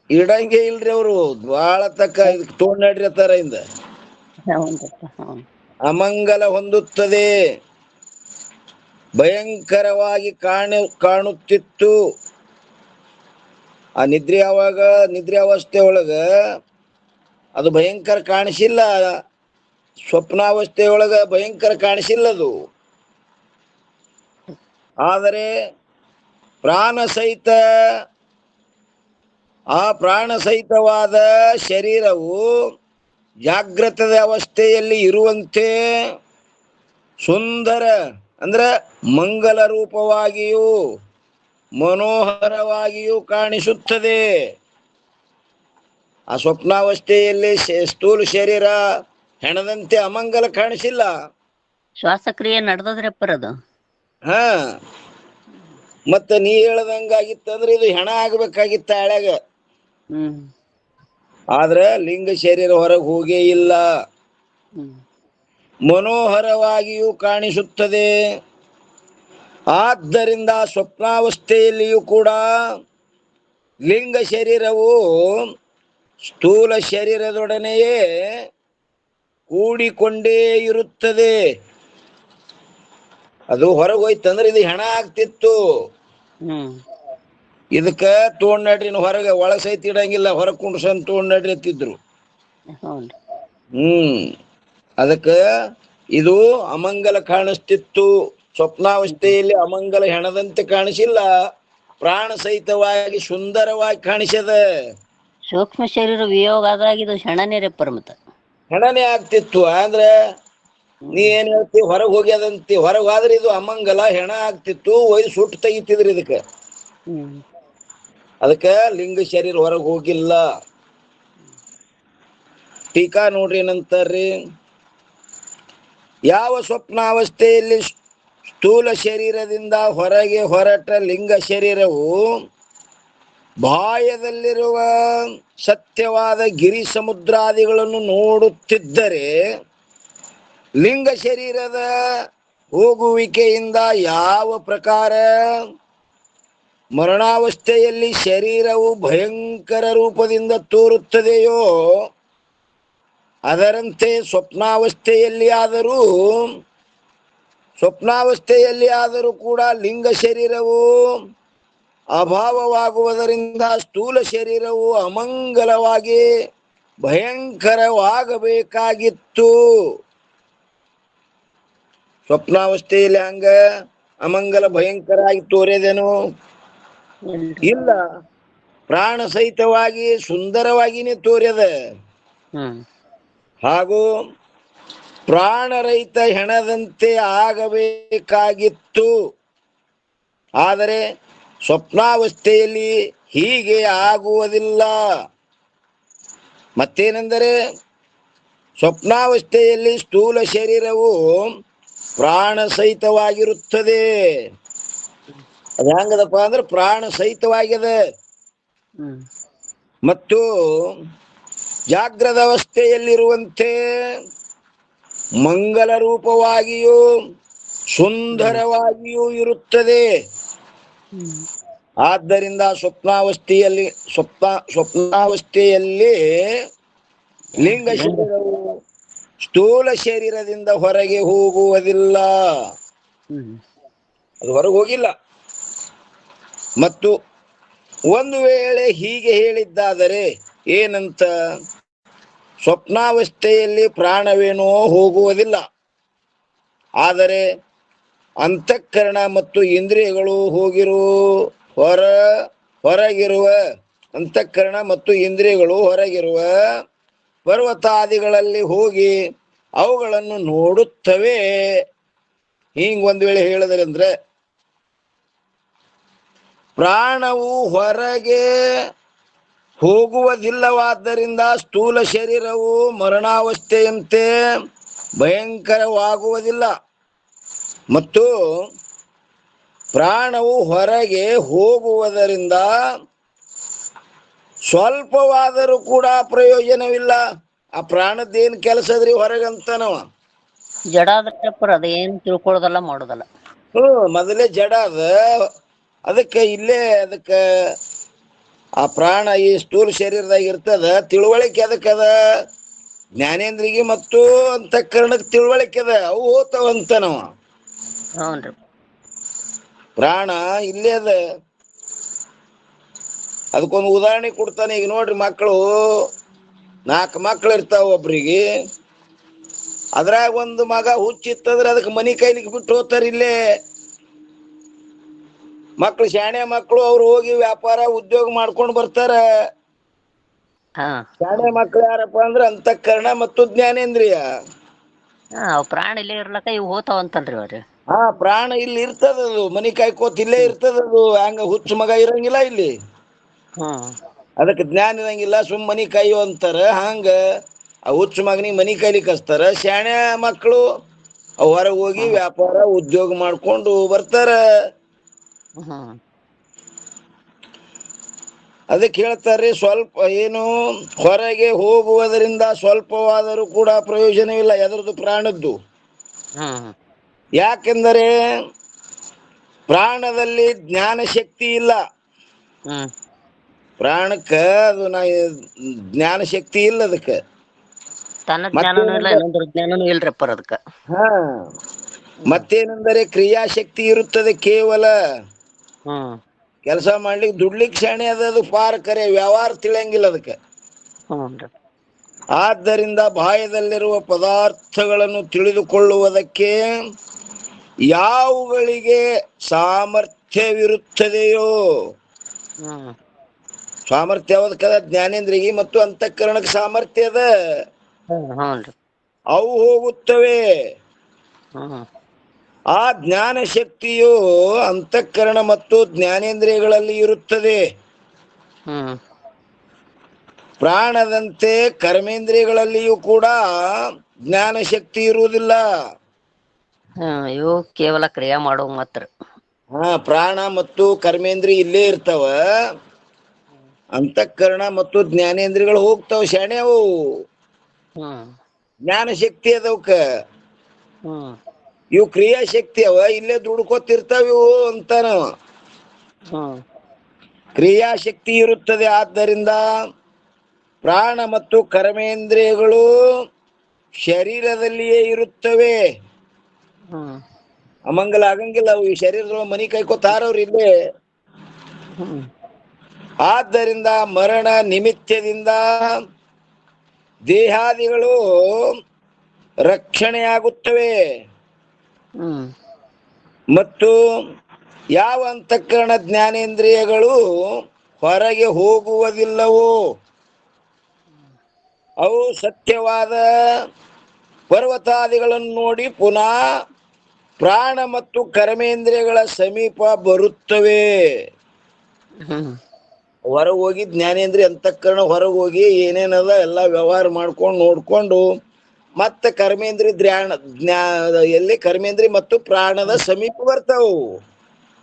ಇಡಂಗೆ ಇಲ್ರಿ ಅವರು, ಬಹಳ ತಕ್ಕ ತೋಡ್ನಾಡಿರ್ತಾರ ಇಂದ. ಅಮಂಗಲ ಹೊಂದುತ್ತದೆ, ಭಯಂಕರವಾಗಿ ಕಾಣುತ್ತಿತ್ತು. ಆ ನಿದ್ರೆ ಅವಸ್ಥೆ ಒಳಗ ಅದು ಭಯಂಕರ ಕಾಣಿಸಿಲ್ಲ. ಸ್ವಪ್ನಾವಸ್ಥೆಯೊಳಗ ಭಯಂಕರ ಕಾಣಿಸಿಲ್ಲದು. ಆದರೆ ಪ್ರಾಣ ಸಹಿತವಾದ ಶರೀರವು ಜಾಗೃತದ ಅವಸ್ಥೆಯಲ್ಲಿ ಇರುವಂತೆ ಸುಂದರ ಅಂದ್ರ ಮಂಗಲ ರೂಪವಾಗಿಯೂ ಮನೋಹರವಾಗಿಯೂ ಕಾಣಿಸುತ್ತದೆ. ಆ ಸ್ವಪ್ನಾವಸ್ಥೆಯಲ್ಲಿ ಸ್ಥೂಲ ಶರೀರ ಹೆಣದಂತೆ ಅಮಂಗಲ ಕಾಣಿಸಿಲ್ಲ. ಶ್ವಾಸಕ್ರಿಯೆ ನಡೆದದ್ರಪ್ಪರದು. ಮತ್ತ ನೀ ಹೇಳದಂಗಾಗಿತ್ತಂದ್ರೆ ಇದು ಹೆಣ ಆಗ್ಬೇಕಾಗಿತ್ತ ಹಳ್ಯಾಗ. ಆದ್ರ ಲಿಂಗ ಶರೀರ ಹೊರಗೆ ಹೋಗೇ ಇಲ್ಲ, ಮನೋಹರವಾಗಿಯೂ ಕಾಣಿಸುತ್ತದೆ. ಆದ್ದರಿಂದ ಸ್ವಪ್ನಾವಸ್ಥೆಯಲ್ಲಿಯೂ ಕೂಡ ಲಿಂಗ ಶರೀರವು ಸ್ಥೂಲ ಶರೀರದೊಡನೆಯೇ ಕೂಡಿಕೊಂಡೇ ಇರುತ್ತದೆ. ಅದು ಹೊರಗೆ ಹೋಯ್ತಂದ್ರೆ ಇದು ಹೆಣ ಆಗ್ತಿತ್ತು. ಇದಕ್ಕ ತೋಡ್ನಡ್ರಿ ಹೊರಗೆ, ಒಳಗ್ ಸಹಿತ ಇಡಂಗಿಲ್ಲ, ಹೊರಗೆ ಕುಂಡ್ಸಂತ ತೋಡ್ನಡ್ರಿ ಎತ್ತಿದ್ರು. ಅದಕ್ಕ ಇದು ಅಮಂಗಲ ಕಾಣಿಸ್ತಿತ್ತು. ಸ್ವಪ್ನಾವಸ್ಥೆಯಲ್ಲಿ ಅಮಂಗಲ ಹೆಣದಂತೆ ಕಾಣಿಸಿಲ್ಲ, ಪ್ರಾಣ ಸಹಿತವಾಗಿ ಸುಂದರವಾಗಿ ಕಾಣಿಸದ. ಸೂಕ್ಷ್ಮ ಶರೀರ ವಿಯೋಗ ಆದಾಗ ಇದು ಶಣನೇರಪ್ಪರ ಮತ್ತ ಹೆಣನೆ ಆಗ್ತಿತ್ತು. ಅಂದ್ರೆ ನೀ ಏನ್ ಹೇಳ್ತಿ ಹೊರಗೆ ಹೋಗ್ಯದಂತಿ, ಹೊರಗೆ ಹೋದ್ರೆ ಇದು ಅಮಂಗಲ ಹೆಣ ಆಗ್ತಿತ್ತು, ಒಯ್ದು ಸುಟ್ಟು ತೆಗಿತಿದ್ರಿ ಇದಕ್ಕೆ. ಅದಕ್ಕೆ ಲಿಂಗ ಶರೀರ ಹೊರಗೆ ಹೋಗಿಲ್ಲ. ಟೀಕಾ ನೋಡ್ರಿ ಏನಂತಾರ್ರಿ, ಯಾವ ಸ್ವಪ್ನಾವಸ್ಥೆಯಲ್ಲಿ ಸ್ಥೂಲ ಶರೀರದಿಂದ ಹೊರಗೆ ಹೊರಟ ಲಿಂಗ ಶರೀರವು ಬಾಹ್ಯದಲ್ಲಿರುವ ಸತ್ಯವಾದ ಗಿರಿ ಸಮುದ್ರಾದಿಗಳನ್ನು ನೋಡುತ್ತಿದ್ದರೆ ಲಿಂಗ ಶರೀರದ ಹೋಗುವಿಕೆಯಿಂದ ಯಾವ ಪ್ರಕಾರ ಮರಣಾವಸ್ಥೆಯಲ್ಲಿ ಶರೀರವು ಭಯಂಕರ ರೂಪದಿಂದ ತೋರುತ್ತದೆಯೋ ಅದರಂತೆ ಸ್ವಪ್ನಾವಸ್ಥೆಯಲ್ಲಿ ಆದರೂ ಕೂಡ ಲಿಂಗ ಶರೀರವು ಅಭಾವವಾಗುವುದರಿಂದ ಸ್ಥೂಲ ಶರೀರವು ಅಮಂಗಲವಾಗಿ ಭಯಂಕರವಾಗಬೇಕಾಗಿತ್ತು. ಸ್ವಪ್ನಾವಸ್ಥೆಯಲ್ಲಿ ಹಂಗ ಅಮಂಗಲ ಭಯಂಕರ ಆಗಿ ತೋರ್ಯದೇನು ಇಲ್ಲ, ಪ್ರಾಣ ಸಹಿತವಾಗಿ ಸುಂದರವಾಗಿನೇ ತೋರ್ಯದ. ಹಾಗೂ ಪ್ರಾಣರಹಿತ ಹೆಣದಂತೆ ಆಗಬೇಕಾಗಿತ್ತು. ಆದರೆ ಸ್ವಪ್ನಾವಸ್ಥೆಯಲ್ಲಿ ಹೀಗೆ ಆಗುವುದಿಲ್ಲ. ಮತ್ತೇನೆಂದರೆ ಸ್ವಪ್ನಾವಸ್ಥೆಯಲ್ಲಿ ಸ್ಥೂಲ ಶರೀರವು ಪ್ರಾಣ ಸಹಿತವಾಗಿರುತ್ತದೆ. ಅದು ಹೆಂಗದಪ್ಪ ಅಂದ್ರೆ ಪ್ರಾಣ ಸಹಿತವಾಗಿದೆ. ಮತ್ತು ಜಾಗ್ರದ ಅವಸ್ಥೆಯಲ್ಲಿರುವಂತೆ ಮಂಗಲ ರೂಪವಾಗಿಯೂ ಸುಂದರವಾಗಿಯೂ ಇರುತ್ತದೆ. ಆದ್ದರಿಂದ ಸ್ವಪ್ನಾವಸ್ಥೆಯಲ್ಲಿ ಲಿಂಗ ಶರೀರವು ಸ್ಥೂಲ ಶರೀರದಿಂದ ಹೊರಗೆ ಹೋಗುವುದಿಲ್ಲ, ಅದು ಹೊರಗೆ ಹೋಗಿಲ್ಲ. ಮತ್ತು ಒಂದು ವೇಳೆ ಹೀಗೆ ಹೇಳಿದ್ದಾದರೆ ಏನಂತ, ಸ್ವಪ್ನಾವಸ್ಥೆಯಲ್ಲಿ ಪ್ರಾಣವೇನೋ ಹೋಗುವುದಿಲ್ಲ, ಆದರೆ ಅಂತಃಕರಣ ಮತ್ತು ಇಂದ್ರಿಯಗಳು ಹೊರಗಿರುವ ಅಂತಃಕರಣ ಮತ್ತು ಇಂದ್ರಿಯಗಳು ಹೊರಗಿರುವ ಪರ್ವತಾದಿಗಳಲ್ಲಿ ಹೋಗಿ ಅವುಗಳನ್ನು ನೋಡುತ್ತವೆ. ಹಿಂಗ್ ಒಂದು ವೇಳೆ ಹೇಳಿದರೆ ಅಂದ್ರೆ ಪ್ರಾಣವು ಹೊರಗೆ ಹೋಗುವುದಿಲ್ಲವಾದ್ದರಿಂದ ಸ್ಥೂಲ ಶರೀರವು ಮರಣಾವಸ್ಥೆಯಂತೆ ಭಯಂಕರವಾಗುವುದಿಲ್ಲ. ಮತ್ತು ಪ್ರಾಣವು ಹೊರಗೆ ಹೋಗುವುದರಿಂದ ಸ್ವಲ್ಪವಾದರೂ ಕೂಡ ಪ್ರಯೋಜನವಿಲ್ಲ. ಆ ಪ್ರಾಣದ್ದೇನು ಕೆಲಸದ್ರಿ ಹೊರಗಂತನವ ಜಡ ಆದ್ರೆ ಅದೇನು ತಿಳ್ಕೊಳ್ಳೋದಲ್ಲ ಮಾಡೋದಲ್ಲ. ಮೊದಲೇ ಜಡ ಅದ. ಅದಕ್ಕೆ ಆ ಪ್ರಾಣ ಈ ಸ್ಥೂಲ ಶರೀರದಾಗ ಇರ್ತದ. ತಿಳುವಳಿಕೆ ಅದಕ್ಕದ, ಜ್ಞಾನೇಂದ್ರಿಗೆ ಮತ್ತು ಅಂತಃಕರಣಕ್ಕೆ ತಿಳುವಳಿಕೆ ಅದ, ಅವು ಹೋತಾವಂತನವ. ಪ್ರಾಣ ಇಲ್ಲೇ ಅದ. ಅದಕ್ಕೊಂದು ಉದಾಹರಣೆ ಕೊಡ್ತಾನೆ. ಈಗ ನೋಡ್ರಿ, ಮಕ್ಕಳು 4 ಮಕ್ಳು ಇರ್ತಾವ ಒಬ್ರಿಗೆ. ಅದ್ರಾಗ ಒಂದು ಮಗ ಹುಚ್ಚಿತ್ತಂದ್ರೆ ಅದಕ್ಕೆ ಮನಿ ಕೈಲಿಕ್ಕೆ ಬಿಟ್ಟು ಹೋಗ್ತಾರ. ಇಲ್ಲೇ ಮಕ್ಳು ಶಾಣೆ ಮಕ್ಕಳು ಅವ್ರು ಹೋಗಿ ವ್ಯಾಪಾರ ಉದ್ಯೋಗ ಮಾಡ್ಕೊಂಡು ಬರ್ತಾರ. ಶಾಣೆ ಮಕ್ಳು ಯಾರಪ್ಪ ಅಂದ್ರೆ ಅಂತಃಕರಣ ಮತ್ತು ಜ್ಞಾನೇಂದ್ರಿಯ. ಪ್ರಾಣ ಇಲ್ಲೇ ಇರ್ಲಕ್ಕ ಇವು ಹೋತಾವಂತಲ್ರಿ ಅವ್ರಿ. ಪ್ರಾಣ ಇಲ್ಲಿ ಇರ್ತದದು, ಮನಿ ಕಾಯ್ಕೋತ್ ಇಲ್ಲೇ ಇರ್ತದದು. ಹಂಗ ಹುಚ್ಚು ಮಗ ಇರಂಗಿಲ್ಲ ಇಲ್ಲಿ, ಅದಕ್ಕೆ ಜ್ಞಾನ ಇರಂಗಿಲ್ಲ, ಸುಮ್ ಮನಿ ಕಾಯೋ ಅಂತಾರ. ಹಂಗ ಆ ಹುಚ್ಚು ಮಗನಿಗೆ ಮನಿ ಕಾಯ್ಲಿಕ್ಕೆ ಹಚ್ತಾರ. ಶಾಣೆ ಮಕ್ಕಳು ಹೊರಗೆ ಹೋಗಿ ವ್ಯಾಪಾರ ಉದ್ಯೋಗ ಮಾಡ್ಕೊಂಡು ಬರ್ತಾರ. ಅದಕ್ಕೆ ಹೇಳ್ತಾರೆ, ಸ್ವಲ್ಪ ಏನು ಹೊರಗೆ ಹೋಗುವುದರಿಂದ ಸ್ವಲ್ಪವಾದರೂ ಕೂಡ ಪ್ರಯೋಜನವಿಲ್ಲ ಎದರದ್ದು, ಪ್ರಾಣದ್ದು. ಯಾಕೆಂದರೆ ಪ್ರಾಣದಲ್ಲಿ ಜ್ಞಾನ ಶಕ್ತಿ ಇಲ್ಲ. ಪ್ರಾಣಕ್ಕ ಅದು ಜ್ಞಾನ ಶಕ್ತಿ ಇಲ್ಲ. ಅದಕ್ಕೆ ಮತ್ತೇನೆಂದರೆ ಕ್ರಿಯಾಶಕ್ತಿ ಇರುತ್ತದೆ. ಕೇವಲ ಕೆಲಸ ಮಾಡ್ಲಿಕ್ಕೆ ದುಡ್ಲಿಕ್ಕೆ ಶಾಣೆ ಅದು ಪಾರ ಕರೆ, ವ್ಯವಹಾರ ತಿಳಿಯಂಗಿಲ್ಲ ಅದಕ್ಕೆ. ಆದ್ದರಿಂದ ಬಾಹ್ಯದಲ್ಲಿರುವ ಪದಾರ್ಥಗಳನ್ನು ತಿಳಿದುಕೊಳ್ಳುವುದಕ್ಕೆ ಯಾವುಗಳಿಗೆ ಸಾಮರ್ಥ್ಯ ಸಾಮರ್ಥ್ಯವಿರುತ್ತದೆಯೋ, ಹ್ಮ್ ಸಾಮರ್ಥ್ಯ ಯಾವ್ದಕ್ಕದ? ಜ್ಞಾನೇಂದ್ರಿಗೆ ಮತ್ತು ಅಂತಃಕರಣಕ್ಕೆ ಸಾಮರ್ಥ್ಯ ಅದ. ಹ್ಞೂನ್ರಿ. ಅವು ಹೋಗುತ್ತವೆ. ಹ್ಮ್ ಆ ಜ್ಞಾನ ಶಕ್ತಿಯು ಅಂತಃಕರಣ ಮತ್ತು ಜ್ಞಾನೇಂದ್ರಿಯಗಳಲ್ಲಿ ಇರುತ್ತದೆ. ಹ್ಮ್ ಪ್ರಾಣದಂತೆ ಕರ್ಮೇಂದ್ರಿಯಗಳಲ್ಲಿಯೂ ಕೂಡ ಜ್ಞಾನ ಶಕ್ತಿ ಇರುವುದಿಲ್ಲ. ಇವು ಕೇವಲ ಕ್ರಿಯಾ ಮಾಡುವ ಮಾತ್ರ. ಪ್ರಾಣ ಮತ್ತು ಕರ್ಮೇಂದ್ರಿಯ ಇಲ್ಲೇ ಇರ್ತಾವ. ಅಂತಃಕರಣ ಮತ್ತು ಜ್ಞಾನೇಂದ್ರಿಯಗಳು ಹೋಗ್ತಾವ ಶಾಣೆ. ಅವು ಹ್ಮ್ ಜ್ಞಾನ ಶಕ್ತಿ ಅದವಕ್ಕ. ಹ್ಮ್ ಇವು ಕ್ರಿಯಾಶಕ್ತಿ ಅವ, ಇಲ್ಲೇ ದುಡ್ಕೋತಿರ್ತಾವ ಇವು ಅಂತಾನವ. ಹ್ಮ್ ಕ್ರಿಯಾಶಕ್ತಿ ಇರುತ್ತದೆ. ಆದ್ದರಿಂದ ಪ್ರಾಣ ಮತ್ತು ಕರ್ಮೇಂದ್ರಿಯಗಳು ಶರೀರದಲ್ಲಿಯೇ ಇರುತ್ತವೆ. ಹ್ಮ್ ಅಮಂಗಲ ಆಗಂಗಿಲ್ಲ. ಅವು ಈ ಶರೀರದೊಳಗೆ ಮನಿ ಕೈಕೋತಾರವ್ರು ಇಲ್ಲೇ. ಹ್ಮ್ ಆದ್ದರಿಂದ ಮರಣ ನಿಮಿತ್ತದಿಂದ ದೇಹಾದಿಗಳು ರಕ್ಷಣೆಯಾಗುತ್ತವೆ. ಹ್ಮ್ ಮತ್ತು ಯಾವ ಅಂತಃಕರಣ ಜ್ಞಾನೇಂದ್ರಿಯಗಳು ಹೊರಗೆ ಹೋಗುವುದಿಲ್ಲವೋ ಅವು ಸತ್ಯವಾದ ಪರ್ವತಾದಿಗಳನ್ನು ನೋಡಿ ಪುನಃ ಪ್ರಾಣ ಮತ್ತು ಕರ್ಮೇಂದ್ರಿಯಗಳ ಸಮೀಪ ಬರುತ್ತವೆ. ಹ್ಮ್ ಹೊರಗೆ ಹೋಗಿ ಜ್ಞಾನೇಂದ್ರಿಯ ಅಂತಃಕರಣ ಹೊರಗೆ ಹೋಗಿ ಏನೇನದ ಎಲ್ಲ ವ್ಯವಹಾರ ಮಾಡ್ಕೊಂಡು ನೋಡ್ಕೊಂಡು ಮತ್ತೆ ಎಲ್ಲಿ ಕರ್ಮೇಂದ್ರಿಯ ಮತ್ತು ಪ್ರಾಣದ ಸಮೀಪ ಬರ್ತಾವು.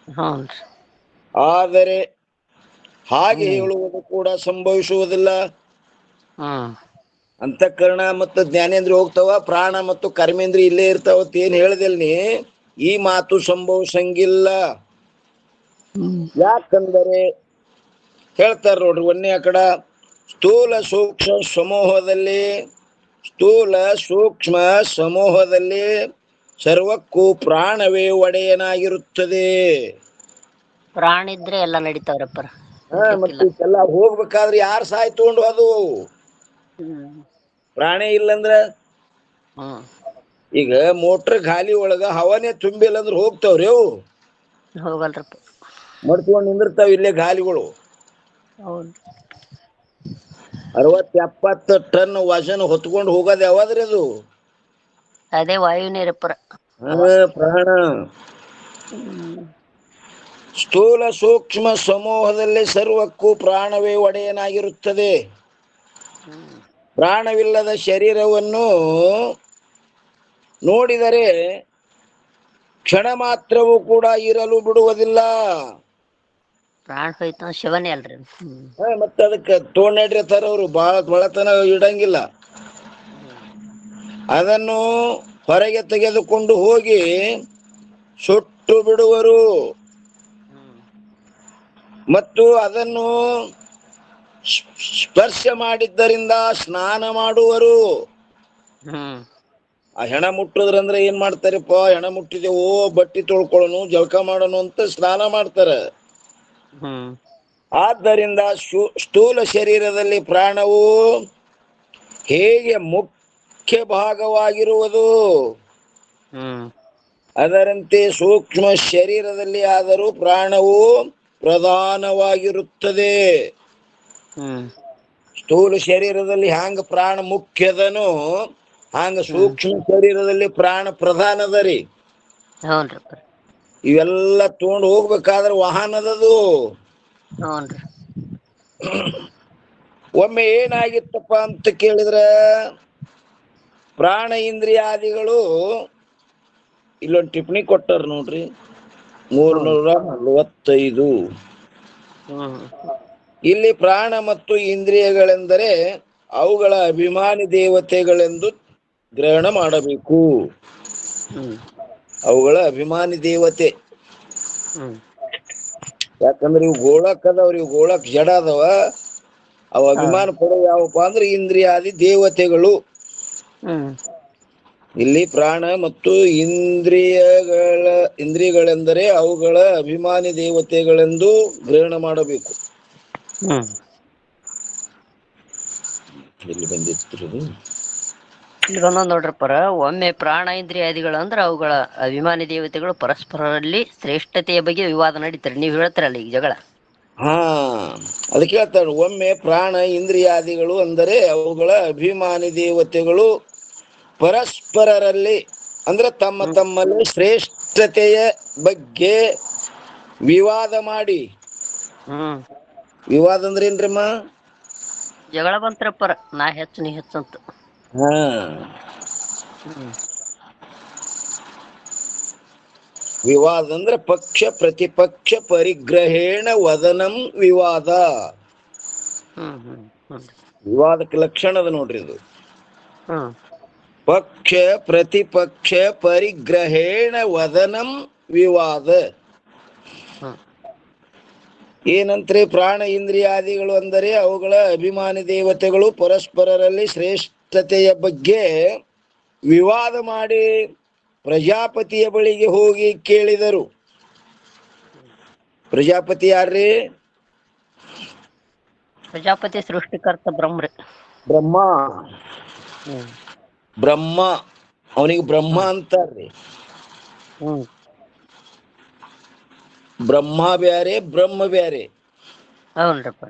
ಹ್ಞೂನ್ರಿ. ಆದರೆ ಹಾಗೆ ಹೇಳುವುದು ಕೂಡ ಸಂಭವಿಸುವುದಿಲ್ಲ. ಹ್ಮ್ ಅಂತಃಕರಣ ಮತ್ತು ಜ್ಞಾನೇಂದ್ರಿಯ ಹೋಗ್ತಾವ, ಪ್ರಾಣ ಮತ್ತು ಕರ್ಮೇಂದ್ರಿಯ ಇಲ್ಲೇ ಇರ್ತಾವ ಅಂತ ಏನ್ ಹೇಳ್ದಲ್ ನೀ, ಈ ಮಾತು ಸಂಭವಿಸಂಗಿಲ್ಲ. ಯಾಕಂದರೆ ಹೇಳ್ತಾರ ನೋಡ್ರಿ, ಒಂದೇ ಕಡ ಸ್ಥೂಲ ಸೂಕ್ಷ್ಮ ಸಮೂಹದಲ್ಲಿ ಸರ್ವಕ್ಕೂ ಪ್ರಾಣವೇ ಒಡೆಯನಾಗಿರುತ್ತದೆ. ಪ್ರಾಣ ಇದ್ರೆ ಎಲ್ಲ ನಡೀತಾವ್ರಪ್ಪರ. ಮತ್ತೆ ಇದೆಲ್ಲ ಹೋಗ್ಬೇಕಾದ್ರೆ ಯಾರು ಸಹಾಯ ತಗೊಂಡು ಅದು? ಹ್ಮ್ ಪ್ರಾಣಿ ಇಲ್ಲಂದ್ರ ಹ್ಮ್ ಈಗ ಮೋಟ್ರ್ ಗಾಲಿ ಒಳಗ ಹವಾನೇ ತುಂಬಿಲ್ಲ ಅಂದ್ರೆ ಹೋಗ್ತಾವ್ರಿ ಅವು? ಹೋಗಲ್ರಪ್ಪ. ಮಡ್ತ್ಕೊಂಡು ನಿಂದಿರ್ತಾವ ಇಲ್ಲೇ ಗಾಲಿಗಳು. ಹೌದು. 60-70 ಟನ್ ವಜನ್ ಹೊತ್ಕೊಂಡು ಹೋಗೋದು ಯಾವಾದ್ರಿ ಅದು? ಅದೇ ವಾಯುನೇರಪ್ಪರ. ಪ್ರಾಣ. ಹ್ಮ್ ಸ್ಥೂಲ ಸೂಕ್ಷ್ಮ ಸಮೂಹದಲ್ಲಿ ಸರ್ವಕ್ಕೂ ಪ್ರಾಣವೇ ಒಡೆಯನಾಗಿರುತ್ತದೆ. ಹ್ಮ್ ಪ್ರಾಣವಿಲ್ಲದ ಶರೀರವನ್ನು ನೋಡಿದರೆ ಕ್ಷಣ ಮಾತ್ರವೂ ಕೂಡ ಇರಲು ಬಿಡುವುದಿಲ್ಲ. ಪ್ರಾಣ ಹೋಯ್ತು ಶಿವನೇ ಅಲ್ರಿ. ಮತ್ತೆ ಅದಕ್ಕೆ ತೋಡ್ನಡ್ರಿತಾರ ಅವರು, ಬಳತನ ಇಡಂಗಿಲ್ಲ. ಅದನ್ನು ಹೊರಗೆ ತೆಗೆದುಕೊಂಡು ಹೋಗಿ ಸುಟ್ಟು ಬಿಡುವರು. ಮತ್ತು ಅದನ್ನು ಸ್ಪರ್ಶ ಮಾಡಿದ್ದರಿಂದ ಸ್ನಾನ ಮಾಡುವರು. ಹ್ಮ್ ಆ ಹೆಣ ಮುಟ್ಟುದ್ರಂದ್ರೆ ಏನ್ ಮಾಡ್ತಾರಪ್ಪ, ಹೆಣ ಮುಟ್ಟಿದೆವು ಬಟ್ಟಿ ತೊಳ್ಕೊಳ್ಳೋನು ಜಳಕ ಮಾಡೋನು ಅಂತ ಸ್ನಾನ ಮಾಡ್ತಾರ. ಹ್ಮ್ ಆದ್ದರಿಂದ ಸ್ಥೂಲ ಶರೀರದಲ್ಲಿ ಪ್ರಾಣವು ಹೇಗೆ ಮುಖ್ಯ ಭಾಗವಾಗಿರುವುದು, ಹ್ಮ್ ಅದರಂತೆ ಸೂಕ್ಷ್ಮ ಶರೀರದಲ್ಲಿ ಆದರೂ ಪ್ರಾಣವು ಪ್ರಧಾನವಾಗಿರುತ್ತದೆ. ಹ್ಮ್ ಸ್ಥೂಲ ಶರೀರದಲ್ಲಿ ಹ್ಯಾಂಗ ಪ್ರಾಣ ಮುಖ್ಯದನೋ ಹಂಗ ಸೂಕ್ಷ್ಮ ಶರೀರದಲ್ಲಿ ಪ್ರಾಣ ಪ್ರಧಾನದ ರೀ. ಹೌನ್ರಪ್ಪ. ಇವೆಲ್ಲ ತಗೊಂಡು ಹೋಗ್ಬೇಕಾದ್ರೆ ವಾಹನದದು. ಹೂನ್ರಿ. ಒಮ್ಮೆ ಏನಾಗಿತ್ತಪ್ಪ ಅಂತ ಕೇಳಿದ್ರ, ಪ್ರಾಣ ಇಂದ್ರಿಯಾದಿಗಳು ಇಲ್ಲೊಂದು ಟಿಪ್ಪಣಿ ಕೊಟ್ಟಾರ ನೋಡ್ರಿ, 345. ಹ್ಮ್ ಇಲ್ಲಿ ಪ್ರಾಣ ಮತ್ತು ಇಂದ್ರಿಯಗಳೆಂದರೆ ಅವುಗಳ ಅಭಿಮಾನಿ ದೇವತೆಗಳೆಂದು ಗ್ರಹಣ ಮಾಡಬೇಕು. ಹ್ಮ್ ಅವುಗಳ ಅಭಿಮಾನಿ ದೇವತೆ. ಹ್ಮ್ ಯಾಕಂದ್ರೆ ಇವು ಗೋಳಕ್ ಅದಾವ್ರಿ, ಇವು ಗೋಳಕ್ ಜಡ ಅದಾವ. ಅವು ಅಭಿಮಾನ ಪಡೋ ಯಾವಪ್ಪ ಅಂದ್ರೆ ಇಂದ್ರಿಯಾದಿ ದೇವತೆಗಳು. ಹ್ಮ್ ಇಲ್ಲಿ ಪ್ರಾಣ ಮತ್ತು ಇಂದ್ರಿಯಗಳೆಂದರೆ ಅವುಗಳ ಅಭಿಮಾನಿ ದೇವತೆಗಳೆಂದು ಗ್ರಹಣ ಮಾಡಬೇಕು. ಹ್ಮ್ ಎಲ್ಲಿ ಬಂದಿತ್ತು? ಇಲ್ಲಿ ಬಂದೊಂದ್ ನೋಡ್ರಪ್ಪರ, ಒಮ್ಮೆ ಪ್ರಾಣ ಇಂದ್ರಿಯಾದಿಗಳು ಅಂದ್ರೆ ಅವುಗಳ ಅಭಿಮಾನಿ ದೇವತೆಗಳು ಪರಸ್ಪರರಲ್ಲಿ ಶ್ರೇಷ್ಠತೆಯ ಬಗ್ಗೆ ವಿವಾದ ನಡೀತಾರೆ. ನೀವ್ ಹೇಳ್ತಾರಲ್ಲ ಈಗ ಜಗಳ. ಹಾ ಅದಕ್ಕೆ ಹೇಳ್ತಾರೆ, ಒಮ್ಮೆ ಪ್ರಾಣ ಇಂದ್ರಿಯಾದಿಗಳು ಅಂದರೆ ಅವುಗಳ ಅಭಿಮಾನಿ ದೇವತೆಗಳು ಪರಸ್ಪರರಲ್ಲಿ ಅಂದ್ರೆ ತಮ್ಮ ತಮ್ಮಲ್ಲಿ ಶ್ರೇಷ್ಠತೆಯ ಬಗ್ಗೆ ವಿವಾದ ಮಾಡಿ. ವಿವಾದ ಅಂದ್ರೆ ಏನ್ರಿಮ್ಮ? ಜಗಳ ಬಂತ್ರಪ್ಪರ, ನಾ ಹೆಚ್ಚು ನೀ ಹೆಚ್ಚು ಅಂತ. ಹಾ ವಿವಾದ ಅಂದ್ರೆ ಪಕ್ಷ ಪ್ರತಿಪಕ್ಷ ಪರಿಗ್ರಹೇಣ ವದನಂ ವಿವಾದ. ವಿವಾದಕ್ಕೆ ಲಕ್ಷಣ ಅದ ನೋಡ್ರಿ ಇದು. ಪಕ್ಷ ಪ್ರತಿಪಕ್ಷ ಪರಿಗ್ರಹೇಣ ವದನಂ ವಿವಾದ. ಏನಂತ್ರಿ? ಪ್ರಾಣ ಇಂದ್ರಿಯಾದಿಗಳು ಅಂದರೆ ಅವುಗಳ ಅಭಿಮಾನಿ ದೇವತೆಗಳು ಪರಸ್ಪರರಲ್ಲಿ ಶ್ರೇಷ್ಠತೆಯ ಬಗ್ಗೆ ವಿವಾದ ಮಾಡಿ ಪ್ರಜಾಪತಿಯ ಬಳಿಗೆ ಹೋಗಿ ಕೇಳಿದರು. ಪ್ರಜಾಪತಿ ಯಾರ್ರಿ? ಪ್ರಜಾಪತಿ ಸೃಷ್ಟಿಕರ್ತ ಬ್ರಹ್ಮ್ರಿ. ಬ್ರಹ್ಮ. ಬ್ರಹ್ಮ, ಅವನಿಗೆ ಬ್ರಹ್ಮ ಅಂತಾರ್ರಿ. ಬ್ರಹ್ಮ ಬ್ಯಾರೆ, ಬ್ರಹ್ಮ ಬ್ಯಾರೆ. ಹೌನ್ರಪ್ಪ.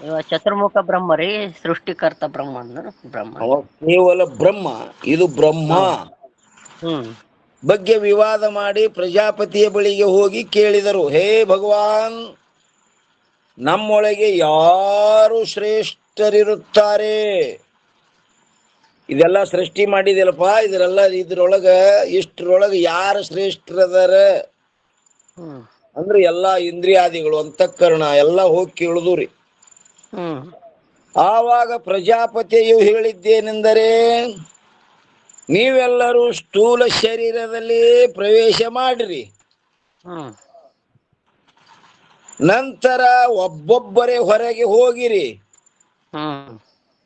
ಇವ ಚತುರ್ಮುಖ ಬ್ರಹ್ಮ ರೀ, ಸೃಷ್ಟಿಕರ್ತ ಬ್ರಹ್ಮ ಅಂದ್ರ ಬ್ರಹ್ಮ. ಕೇವಲ ಬ್ರಹ್ಮ, ಇದು ಬ್ರಹ್ಮ ಬಗ್ಗೆ ವಿವಾದ ಮಾಡಿ ಪ್ರಜಾಪತಿಯ ಬಳಿಗೆ ಹೋಗಿ ಕೇಳಿದರು. ಹೇ ಭಗವಾನ್, ನಮ್ಮೊಳಗೆ ಯಾರು ಶ್ರೇಷ್ಠರಿರುತ್ತಾರೆ? ಇದೆಲ್ಲ ಸೃಷ್ಟಿ ಮಾಡಿದೆಯಲ್ಲಪ್ಪ, ಇದ್ರೊಳಗ ಇಷ್ಟ್ರೊಳಗ ಯಾರು ಶ್ರೇಷ್ಠರದಾರ ಅಂದ್ರೆ ಎಲ್ಲಾ ಇಂದ್ರಿಯಾದಿಗಳು, ಅಂತಃಕರಣ ಎಲ್ಲ ಹೋಗಿ ಕೇಳುದುರಿ. ಆವಾಗ ಪ್ರಜಾಪತಿಯು ಹೇಳಿದ್ದೇನೆಂದರೆ, ನೀವೆಲ್ಲರೂ ಸ್ಥೂಲ ಶರೀರದಲ್ಲಿ ಪ್ರವೇಶ ಮಾಡಿರಿ, ನಂತರ ಒಬ್ಬೊಬ್ಬರೇ ಹೊರಗೆ ಹೋಗಿರಿ.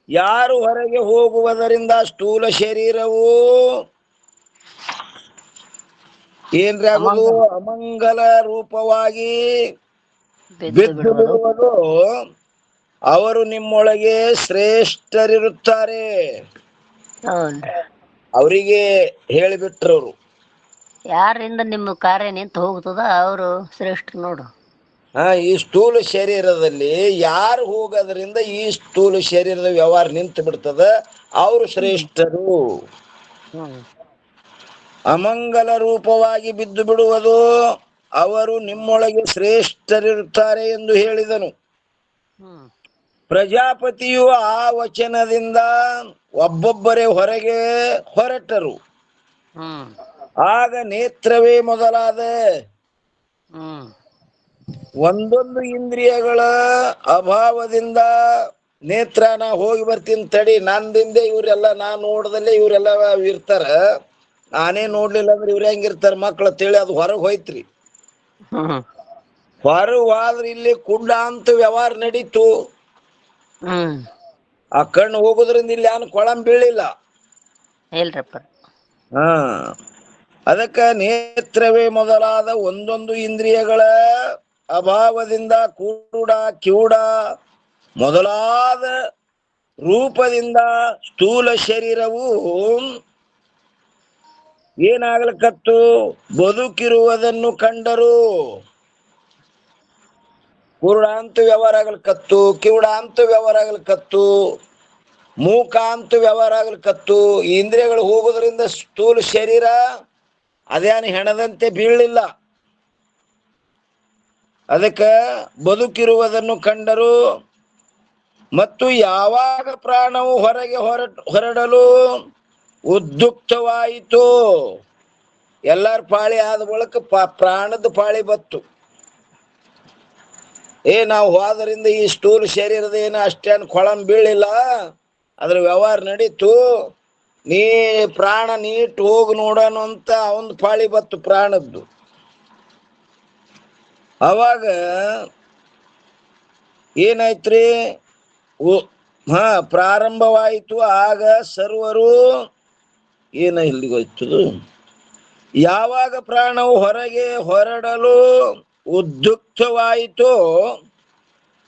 ಯಾರು ಹೊರಗೆ ಹೋಗುವುದರಿಂದ ಸ್ಥೂಲ ಶರೀರವು ಏನ್ರಿ ಆಗುದು? ಅಮಂಗಲ ರೂಪವಾಗಿ ಬಿದ್ದು ಬಿಡುವುದು. ಅವರು ನಿಮ್ಮೊಳಗೆ ಶ್ರೇಷ್ಠರಿರುತ್ತಾರೆ. ಅವರಿಗೆ ಹೇಳಿಬಿಟ್ರವರು. ಯಾರಿಂದ ನಿಮ್ಮ ಕಾರ್ಯ ನಿಂತು ಹೋಗ್ತದ ಅವರು ಶ್ರೇಷ್ಠ ನೋಡು. ಈ ಸ್ಥೂಲ ಶರೀರದಲ್ಲಿ ಯಾರು ಹೋಗೋದ್ರಿಂದ ಈ ಸ್ಥೂಲ ಶರೀರದ ವ್ಯವಹಾರ ನಿಂತು ಬಿಡ್ತದ, ಅವರು ಶ್ರೇಷ್ಠರು. ಅಮಂಗಲ ರೂಪವಾಗಿ ಬಿದ್ದು ಬಿಡುವುದು, ಅವರು ನಿಮ್ಮೊಳಗೆ ಶ್ರೇಷ್ಠರಿರುತ್ತಾರೆ ಎಂದು ಹೇಳಿದನು. ಪ್ರಜಾಪತಿಯು ಆ ವಚನದಿಂದ ಒಬ್ಬೊಬ್ಬರೇ ಹೊರಗೆ ಹೊರಟರು. ಆಗ ನೇತ್ರವೇ ಮೊದಲಾದ ಒಂದೊಂದು ಇಂದ್ರಿಯಗಳ ಅಭಾವದಿಂದ ನೇತ್ರ, ನಾ ಹೋಗಿ ಬರ್ತೀನಿ ತಡಿ, ನಂದಿಂದೆ ಇವರೆಲ್ಲ, ನಾನ್ ನೋಡ್ದಲ್ಲೇ ಇವರೆಲ್ಲ ಇರ್ತಾರ, ನಾನೇ ನೋಡ್ಲಿಲ್ಲ ಅಂದ್ರೆ ಇವ್ರ ಹೆಂಗಿರ್ತಾರ ಮಕ್ಳು ತಿಳಿ ಅದು ಹೊರಗೆ ಹೋಯ್ತ್ರಿ. ಹೊರವಾದ್ರೆ ಇಲ್ಲಿ ಕುಂಡ ಅಂತ ವ್ಯವಹಾರ ನಡೀತು. ಆ ಕಣ್ಣು ಹೋಗೋದ್ರಿಂದ ಇಲ್ಲಿ ಏನು ಕೊಳಂ ಬೀಳಿಲ್ಲ. ಅದಕ್ಕ ನೇತ್ರವೇ ಮೊದಲಾದ ಒಂದೊಂದು ಇಂದ್ರಿಯಗಳ ಅಭಾವದಿಂದ ಕೂಡ ಕಿವುಡ ಮೊದಲಾದ ರೂಪದಿಂದ ಸ್ಥೂಲ ಶರೀರವು ಏನಾಗಲಿಕತ್ತು? ಬದುಕಿರುವುದನ್ನು ಕಂಡರು. ಕುರುಡ ಅಂತ ವ್ಯವಹಾರ ಆಗ್ಲಿಕತ್ತು, ಕಿವುಡ ಅಂತ ವ್ಯವಹಾರ ಆಗ್ಲಿಕತ್ತು, ಮೂಕ ಅಂತ ವ್ಯವಹಾರ ಆಗ್ಲಿಕತ್ತು. ಈ ಇಂದ್ರಿಯಗಳು ಹೋಗೋದ್ರಿಂದ ಸ್ಥೂಲ ಶರೀರ ಅದೇನು ಹೆಣದಂತೆ ಬೀಳಲಿಲ್ಲ. ಅದಕ್ಕೆ ಬದುಕಿರುವುದನ್ನು ಕಂಡರು. ಮತ್ತು ಯಾವಾಗ ಪ್ರಾಣವು ಹೊರಗೆ ಹೊರಡಲು ಉದ್ಯುಕ್ತವಾಯಿತು, ಎಲ್ಲರ ಪಾಳಿ ಆದ ಬಳಿಕ ಪ್ರಾಣದ ಪಾಳಿ ಬತ್ತು. ನಾವು ಹೋದ್ರಿಂದ ಈ ಸ್ಥೂಲ ಶರೀರದ ಏನು ಅಷ್ಟೇನು ಕೊಳಂ ಬೀಳಿಲ್ಲ, ಅದ್ರ ವ್ಯವಹಾರ ನಡೀತು, ನೀ ಪ್ರಾಣ ನೀಟ್ ಹೋಗಿ ನೋಡೋಣ ಅಂತ ಒಂದು ಪಾಳಿ ಬತ್ತು ಪ್ರಾಣದ್ದು. ಅವಾಗ ಏನಾಯ್ತ್ರಿ? ಪ್ರಾರಂಭವಾಯಿತು. ಆಗ ಸರ್ವರು ಇಲ್ಲಿಗೋಯ್ತು. ಯಾವಾಗ ಪ್ರಾಣವು ಹೊರಗೆ ಹೊರಡಲು ಉದ್ಯುಕ್ತವಾಯಿತು,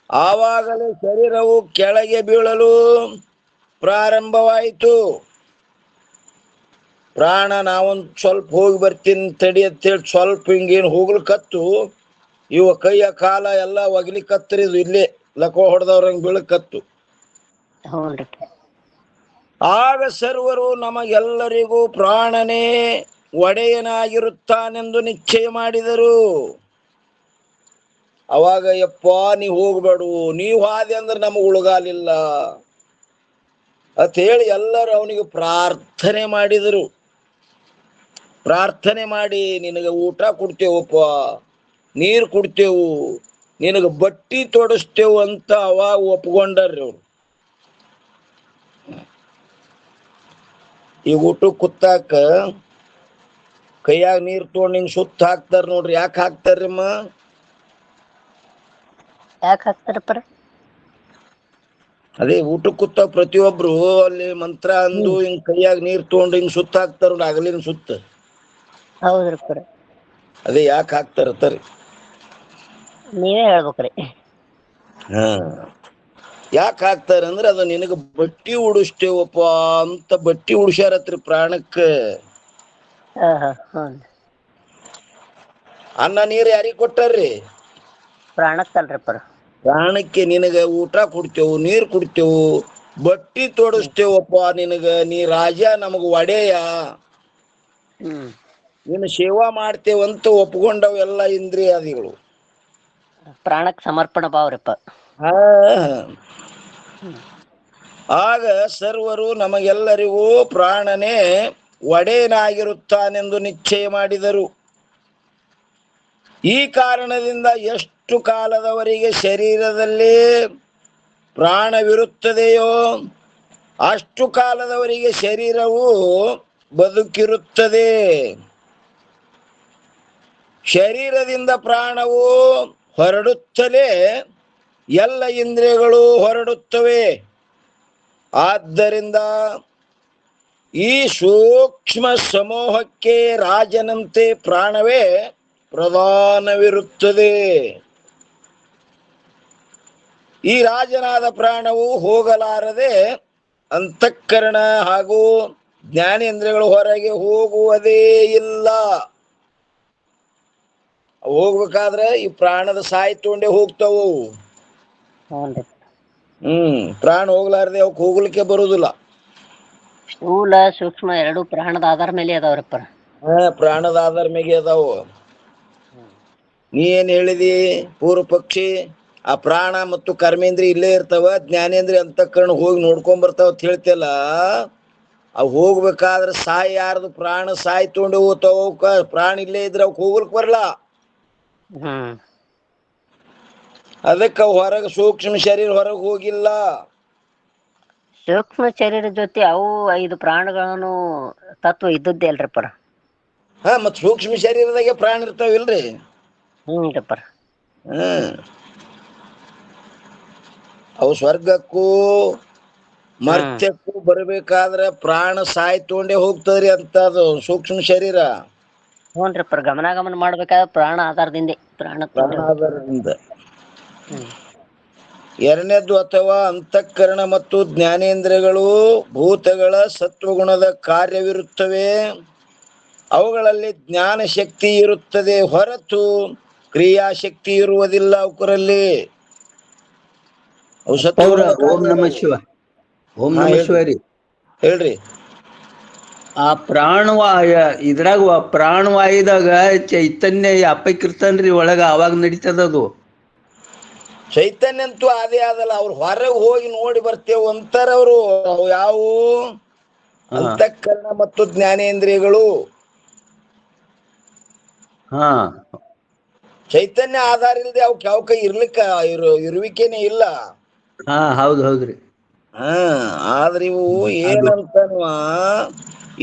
ಆವಾಗಲೇ ಶರೀರವು ಕೆಳಗೆ ಬೀಳಲು ಪ್ರಾರಂಭವಾಯಿತು. ಪ್ರಾಣ ನಾವೊಂದು ಸ್ವಲ್ಪ ಹೋಗಿ ಬರ್ತೀನಿ ತಡಿ ಅಂತೇಳಿ ಸ್ವಲ್ಪ ಹಿಂಗೇನು ಹೋಗ್ಲಿಕತ್ತು, ಇವ ಕೈಯ ಕಾಲ ಎಲ್ಲ ಒಗ್ಲಿಕತ್ತರಿ, ಇದು ಇಲ್ಲೇ ಲಕೋ ಹೊಡೆದವ್ರಂಗೆ ಬೀಳಕತ್ತು. ಆಗ ಸರ್ವರು ನಮಗೆಲ್ಲರಿಗೂ ಪ್ರಾಣನೇ ಒಡೆಯನಾಗಿರುತ್ತಾನೆಂದು ನಿಶ್ಚಯ ಮಾಡಿದರು. ಅವಾಗ ಯಪ್ಪ ನೀ ಹೋಗ್ಬೇಡು, ನೀವು ಹಾದಿ ಅಂದ್ರೆ ನಮಗೆ ಉಳುಗಾಲಿಲ್ಲ ಅಂತ ಹೇಳಿ ಎಲ್ಲರೂ ಅವನಿಗೆ ಪ್ರಾರ್ಥನೆ ಮಾಡಿದರು. ಪ್ರಾರ್ಥನೆ ಮಾಡಿ ನಿನಗೆ ಊಟ ಕೊಡ್ತೇವಪ್ಪ, ನೀರು ಕೊಡ್ತೇವು, ನಿನಗೆ ಬಟ್ಟಿ ತೊಡಸ್ತೇವು ಅಂತ ಅವಾಗ ಒಪ್ಕೊಂಡರ್ರಿ ಅವ್ರು. ಈ ಊಟಕ್ಕೆ ಕುತ್ತಾಕ ಕೈಯಾಗ ನೀರ್ ತೊಗೊಂಡು ಹಿಂಗ್ ಸುತ್ತ ಹಾಕ್ತಾರ ನೋಡ್ರಿ. ಯಾಕೆ ಹಾಕ್ತಾರಮ್ಮ? ಯಾಕೆ ಹಾಕ್ತಾರಪ್ಪ? ಅದೇ ಊಟಕ್ಕೆ ಕೂತ ಪ್ರತಿಯೊಬ್ರು ಅಲ್ಲಿ ಮಂತ್ರ ಅಂದು ಹಿಂಗ್ ಕೈಯಾಗ ನೀರ್ ತಗೊಂಡು ಹಿಂಗ್ ಸುತ್ತ ಹಾಕ್ತಾರ, ಅಗಲಿನ ಸುತ್ತ. ಹೌದ್ರಿ. ಅದೇ ಯಾಕೆ ಹಾಕ್ತಾರತ್ತರಿ? ನೀವೇ ಹೇಳ್ಬೇಕ್ರಿ. ಯಾಕೆ ಹಾಕ್ತಾರಂದ್ರೆ ಅದು ನಿನಗ ಬಟ್ಟಿ ಉಡಿಸ್ತೇವಪ್ಪ ಅಂತ ಬಟ್ಟಿ ಉಡ್ಸ್ಯಾರತ್ರಿ ಪ್ರಾಣಕ್ಕ. ಅನ್ನ ನೀರು ಯಾರಿಗ್ ಕೊಟ್ಟಾರ್ರಿ? ಪ್ರಾಣಕ್ಕಲ್ರಿಪ್ಪ. ಪ್ರಾಣಕ್ಕೆ. ನಿನಗ ಊಟ ಕೊಡ್ತೇವು, ನೀರ್ ಕೊಡ್ತೇವು, ಬಟ್ಟಿ ತೊಡಸ್ತೇವಪ್ಪ ನಿನಗ, ನೀ ರಾಜ, ನಮಗ ಒಡೆಯ, ನೀನು ಸೇವಾ ಮಾಡ್ತೇವಂತ ಒಪ್ಕೊಂಡವ್ ಎಲ್ಲ ಇಂದ್ರಿಯಾದಿಗಳು. ಪ್ರಾಣಕ್ ಸಮರ್ಪಣ ಭಾವ್ರಿಪ್ಪ. ಆಗ ಸರ್ವರು ನಮಗೆಲ್ಲರಿಗೂ ಪ್ರಾಣನೇ ಒಡೆಯನಾಗಿರುತ್ತಾನೆಂದು ನಿಶ್ಚಯ ಮಾಡಿದರು. ಈ ಕಾರಣದಿಂದ ಎಷ್ಟು ಕಾಲದವರೆಗೆ ಶರೀರದಲ್ಲಿ ಪ್ರಾಣವಿರುತ್ತದೆಯೋ ಅಷ್ಟು ಕಾಲದವರೆಗೆ ಶರೀರವು ಬದುಕಿರುತ್ತದೆ. ಶರೀರದಿಂದ ಪ್ರಾಣವು ಹೊರಡುತ್ತಲೇ ಎಲ್ಲ ಇಂದ್ರಿಯಗಳು ಹೊರಡುತ್ತವೆ. ಆದ್ದರಿಂದ ಈ ಸೂಕ್ಷ್ಮ ಸಮೂಹಕ್ಕೆ ರಾಜನಂತೆ ಪ್ರಾಣವೇ ಪ್ರಧಾನವಿರುತ್ತದೆ. ಈ ರಾಜನಾದ ಪ್ರಾಣವು ಹೋಗಲಾರದೆ ಅಂತಃಕರಣ ಹಾಗೂ ಜ್ಞಾನೇಂದ್ರಿಯಗಳು ಹೊರಗೆ ಹೋಗುವುದೇ ಇಲ್ಲ. ಹೋಗ್ಬೇಕಾದ್ರೆ ಈ ಪ್ರಾಣದ ಸಾಯಿ ತೊಂಡೆ ಹೋಗ್ತಾವು. ಪ್ರಾಣ ಹೋಗ್ಲಾರ್ದೆ ಅವಕ್ಕೆ ಹೋಗ್ಲಿಕ್ಕೆ ಬರುದಿಲ್ಲ. ಸ್ಥೂಲ ಸೂಕ್ಷ್ಮ ಎರಡು ಪ್ರಾಣದ ಆಧಾರ ಮೇಲೆ ಅದಾವ್ರಪ್ಪ. ಪ್ರಾಣದ ಆಧಾರ ಮೇಲೆ ಅದಾವು. ನೀ ಏನ್ ಹೇಳಿದಿ ಪೂರ್ವ ಪಕ್ಷಿ? ಆ ಪ್ರಾಣ ಮತ್ತು ಕರ್ಮೇಂದ್ರಿ ಇಲ್ಲೇ ಇರ್ತಾವ, ಜ್ಞಾನೇಂದ್ರಿ ಅಂತಃಕರಣ ಹೋಗಿ ನೋಡ್ಕೊಂಡ್ ಬರ್ತಾವ ಅಂತ ಹೇಳ್ತಿಯಲ್ಲ. ಅವ್ ಹೋಗ್ಬೇಕಾದ್ರೆ ಸಾಯಿ ಯಾರ್ದು? ಪ್ರಾಣ ಸಾಯಿ ತೊಗೊಂಡು ಹೋಗ್ತಾವ. ಪ್ರಾಣ ಇಲ್ಲೇ ಇದ್ರೆ ಅವಕ್ ಹೋಗ್ಲಿಕ್ ಬರಲ್ಲ. ಅದಕ್ಕೆ ಹೊರಗೆ ಸೂಕ್ಷ್ಮ ಶರೀರ ಹೊರಗೆ ಹೋಗಿಲ್ಲ. ಸೂಕ್ಷ್ಮ ಶರೀರ ಜೊತೆ ಅವು 5 ಪ್ರಾಣಗಳನ್ನು ತತ್ವ ಇದ್ದದ್ದೇ ಅಲ್ರಿಪ್ಪ. ಮತ್ ಸೂಕ್ಷ್ಮ ಶರೀರದಾಗೆ ಪ್ರಾಣ ಇರ್ತಾವಿಲ್ರಿ? ಅವು ಸ್ವರ್ಗಕ್ಕೂ ಮರ್ತ್ಯಕ್ಕೂ ಬರಬೇಕಾದ್ರೆ ಪ್ರಾಣ ಸಾಯಿ ತೊಗೊಂಡೇ ಹೋಗ್ತದ್ರಿ ಅಂತ ಅದು ಸೂಕ್ಷ್ಮ ಶರೀರ. ಗಮನಾಗಮನ ಮಾಡ್ಬೇಕಾದ್ರೆ ಪ್ರಾಣ ಆಧಾರದಿಂದ ಆಧಾರದಿಂದ. ಎರಡನೇದ್ದು ಅಥವಾ ಅಂತಃಕರಣ ಮತ್ತು ಜ್ಞಾನೇಂದ್ರಿಯಗಳು ಭೂತಗಳ ಸತ್ವಗುಣದ ಕಾರ್ಯವಿರುತ್ತವೆ. ಅವುಗಳಲ್ಲಿ ಜ್ಞಾನ ಶಕ್ತಿ ಇರುತ್ತದೆ ಹೊರತು ಕ್ರಿಯಾಶಕ್ತಿ ಇರುವುದಿಲ್ಲ ಅವಕರಲ್ಲಿ. ಓಂ ನಮಃ ಶಿವ. ಓಂ ನಮಃ ಶಿವ ರೀ. ಹೇಳ್ರಿ. ಆ ಪ್ರಾಣವಾಯ ಇದ್ರಾಗ ಪ್ರಾಣವಾಯುದಾಗ ಚೈತನ್ಯ ಅಪ್ಪಕ್ಕಿರ್ತಾನ್ರಿ ಒಳಗ, ಅವಾಗ ನಡೀತದದು. ಚೈತನ್ಯ ಅಂತೂ ಅದೇ ಆದಲ್ಲ. ಅವ್ರು ಹೊರಗೆ ಹೋಗಿ ನೋಡಿ ಬರ್ತೇವೆ ಅಂತಾರ ಅವರು. ಯಾವು? ಅಂತಃಕರಣ ಮತ್ತು ಜ್ಞಾನೇಂದ್ರಿಯಗಳು. ಚೈತನ್ಯ ಆಧಾರ ಇಲ್ಲದೆ ಅವಕ್ಕ ಇರ್ಲಿಕ್ಕ ಇರುವಿಕೆನೆ ಇಲ್ಲ. ಹೌದು ಹೌದ್ರಿ. ಆದ್ರೆ ಇವು ಏನಂತನ್ವ,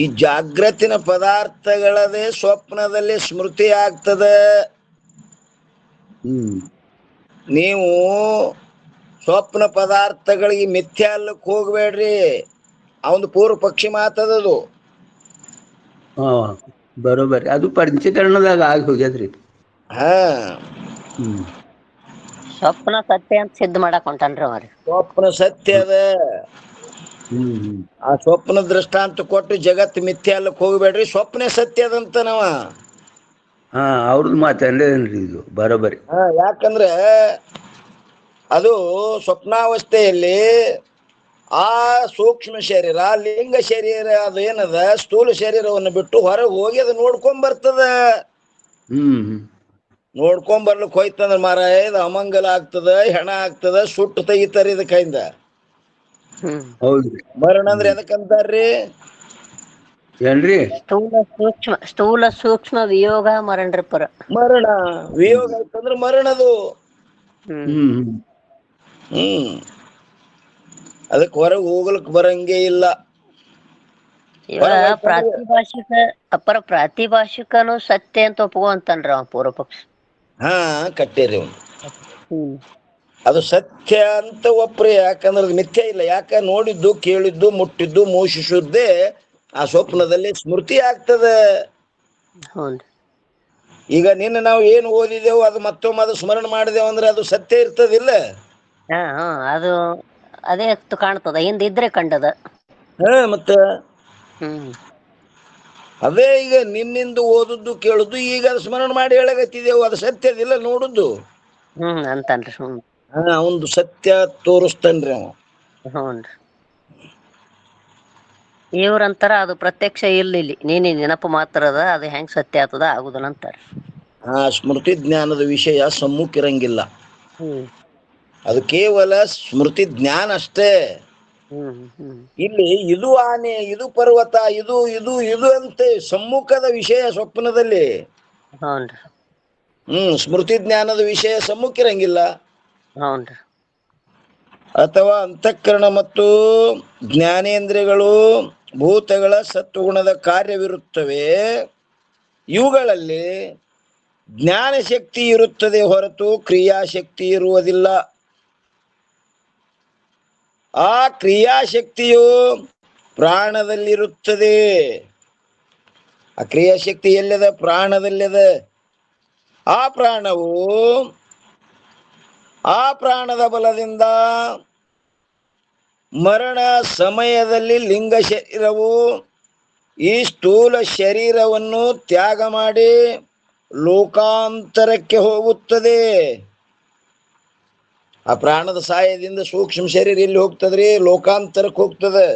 ಈ ಜಾಗ್ರತಿನ ಪದಾರ್ಥಗಳದೇ ಸ್ವಪ್ನದಲ್ಲಿ ಸ್ಮೃತಿ ಆಗ್ತದೆ. ನೀವು ಸ್ವಪ್ನ ಪದಾರ್ಥಗಳಿಗೆ ಮಿಥ್ಯಾ ಅಲ್ಲಕ್ಕೆ ಹೋಗ್ಬೇಡ್ರಿ. ಅವನು ಪೂರ್ವ ಪಕ್ಷಿ ಮಾತದದು. ಬರೋಬರಿ. ಅದು ಪಂಚಕರಣದಾಗ ಆಗಿ ಹೋಗ್ಯದ್ರಿ. ಸ್ವಪ್ನ ಸತ್ಯ ಅಂತ ಸಿದ್ಧ ಮಾಡಕ್ ಹೊಂಟಾನ್ರಿ ಅವ್ರಿ. ಸ್ವಪ್ನ ಸತ್ಯ ಅದ. ಆ ಸ್ವಪ್ನ ದೃಷ್ಟಾಂತ ಕೊಟ್ಟು ಜಗತ್ ಮಿಥ್ಯ ಅಲ್ಲಕ್ ಹೋಗ್ಬೇಡ್ರಿ, ಸ್ವಪ್ನ ಸತ್ಯ ಅದಂತ ನಾವ. ಅವ್ರದ್ದು ಮಾತೇನ್ರಿ ಇದು ಬರೋಬರಿ. ಯಾಕಂದ್ರೆ ಅದು ಸ್ವಪ್ನಾವಸ್ಥೆಯಲ್ಲಿ ಆ ಸೂಕ್ಷ್ಮ ಶರೀರ, ಲಿಂಗ ಶರೀರ ಅದು ಏನದ ಸ್ಥೂಲ ಶರೀರವನ್ನು ಬಿಟ್ಟು ಹೊರಗೆ ಹೋಗಿ ಅದು ನೋಡ್ಕೊಂಡ್ ಬರ್ತದ. ನೋಡ್ಕೊಂಡ್ ಬರ್ಲಿಕ್ಕೆ ಹೋಯ್ತಂದ್ರ ಮಾರಾಯ ಇದು ಅಮಂಗಲ ಆಗ್ತದ, ಹೆಣ ಆಗ್ತದ, ಸುಟ್ಟು ತೆಗಿತಾರ ಇದಕ್ಕಿಂದ. ಹೌದ್ರಿ. ಮರಣ ಅಂದ್ರೆ ಎದಕ್ಕಂತಾರ್ರಿ? ಏನ್ರಿ? ಸ್ಥೂಲ ಸೂಕ್ಷ್ಮ ವಿಯೋಗ ಮರಣರಿ ಪರ. ಮರಣ ವಿಯೋಗ ಆಯ್ತಂದ್ರ ಮರಣದು. ಅದಕ್ಕೆ ಹೊರಗೆ ಹೋಗ್ಲಿಕ್ ಬರಂಗೇ ಇಲ್ಲ. ಪ್ರಾತಿಭಾಷಿಕನು ಸತ್ಯ ಅಂತ ಒಪ್ಕೊಂತಾನ್ರಿ ಅವ ಪೂರ್ವ ಪಕ್ಷ. ಕಟ್ಟೇರಿ ಅದು ಸತ್ಯ ಅಂತ ಒಪ್ರಿ. ಯಾಕಂದ್ರೆ ಅದು ಮಿಥ್ಯ ಇಲ್ಲ. ಯಾಕ ನೋಡಿದ್ದು, ಕೇಳಿದ್ದು, ಮುಟ್ಟಿದ್ದು, ಮೋಷಿಸುದ್ದೇ ಆ ಸ್ವಪ್ನದಲ್ಲಿ ಸ್ಮೃತಿ ಆಗ್ತದೆ. ಈಗ ನಿನ್ನ ನಾವು ಏನು ಓದಿದೆವು ಅದು ಮತ್ತೊಮ್ಮೆ ಅದು ಸ್ಮರಣ ಮಾಡಿದೆವು ಅಂದ್ರೆ ಅದು ಸತ್ಯ ಇರ್ತದಿಲ್ಲ. ಅದು ಅದೇ ಕಾಣ್ತದ, ಹಿಂದಿದ್ರೆ ಕಂಡದ. ಮತ್ತ ಅದೇ ಈಗ ನಿನ್ನಿಂದ ಓದುದು ಕೇಳುದು ಈಗ ಅದು ಸ್ಮರಣ ಮಾಡಿ ಹೇಳಗತ್ತಿದೆವು, ಅದು ಸತ್ಯದಿಲ್ಲ ನೋಡುದು. ಅಂತನ್ರಿ. ಅವಂದು ಸತ್ಯ ತೋರಿಸ್ತನ್ರಿ ಅವ. ಇವ್ರಂತಾರ ಅದು ಪ್ರತ್ಯಕ್ಷ ಇಲ್ಲಿ ನೀನಿ ನೆನಪು ಮಾತ್ರ ಅದ, ಅದು ಹೆಂಗ್ ಸತ್ಯ ಆಗ್ತದ ಆಗುದಿಲ್ಲ ಅಂತಾರ. ಸ್ಮೃತಿ ಜ್ಞಾನದ ವಿಷಯ ಸಮ್ಮುಖ ಇರಂಗಿಲ್ಲ. ಅದು ಕೇವಲ ಸ್ಮೃತಿ ಜ್ಞಾನ ಅಷ್ಟೇ. ಇಲ್ಲಿ ಇದು ಆನೆ, ಇದು ಪರ್ವತ, ಇದು ಇದು ಇದು ಅಂತೆ ಸಮ್ಮುಖದ ವಿಷಯ ಸ್ವಪ್ನದಲ್ಲಿ. ಸ್ಮೃತಿ ಜ್ಞಾನದ ವಿಷಯ ಸಮ್ಮುಖ ಇರಂಗಿಲ್ಲ. ಅಥವಾ ಅಂತಃಕರಣ ಮತ್ತು ಜ್ಞಾನೇಂದ್ರಿಯಗಳು ಭೂತಗಳ ಸತ್ವಗುಣದ ಕಾರ್ಯವಿರುತ್ತವೆ. ಇವುಗಳಲ್ಲಿ ಜ್ಞಾನ ಶಕ್ತಿ ಇರುತ್ತದೆ ಹೊರತು ಕ್ರಿಯಾಶಕ್ತಿ ಇರುವುದಿಲ್ಲ. ಆ ಕ್ರಿಯಾಶಕ್ತಿಯು ಪ್ರಾಣದಲ್ಲಿರುತ್ತದೆ. ಆ ಕ್ರಿಯಾಶಕ್ತಿ ಎಲ್ಲದ? ಪ್ರಾಣದಲ್ಲದ. ಆ ಪ್ರಾಣವು ಆ ಪ್ರಾಣದ ಬಲದಿಂದ ಮರಣ ಸಮಯದಲ್ಲಿ ಲಿಂಗ ಶರೀರವು ಈ ಸ್ಥೂಲ ಶರೀರವನ್ನು ತ್ಯಾಗ ಮಾಡಿ ಲೋಕಾಂತರಕ್ಕೆ ಹೋಗುತ್ತದೆ. ಆ ಪ್ರಾಣದ ಸಹಾಯದಿಂದ ಸೂಕ್ಷ್ಮ ಶರೀರ ಎಲ್ಲಿ ಹೋಗ್ತದ್ರಿ? ಲೋಕಾಂತರಕ್ಕೆ ಹೋಗ್ತದೆ.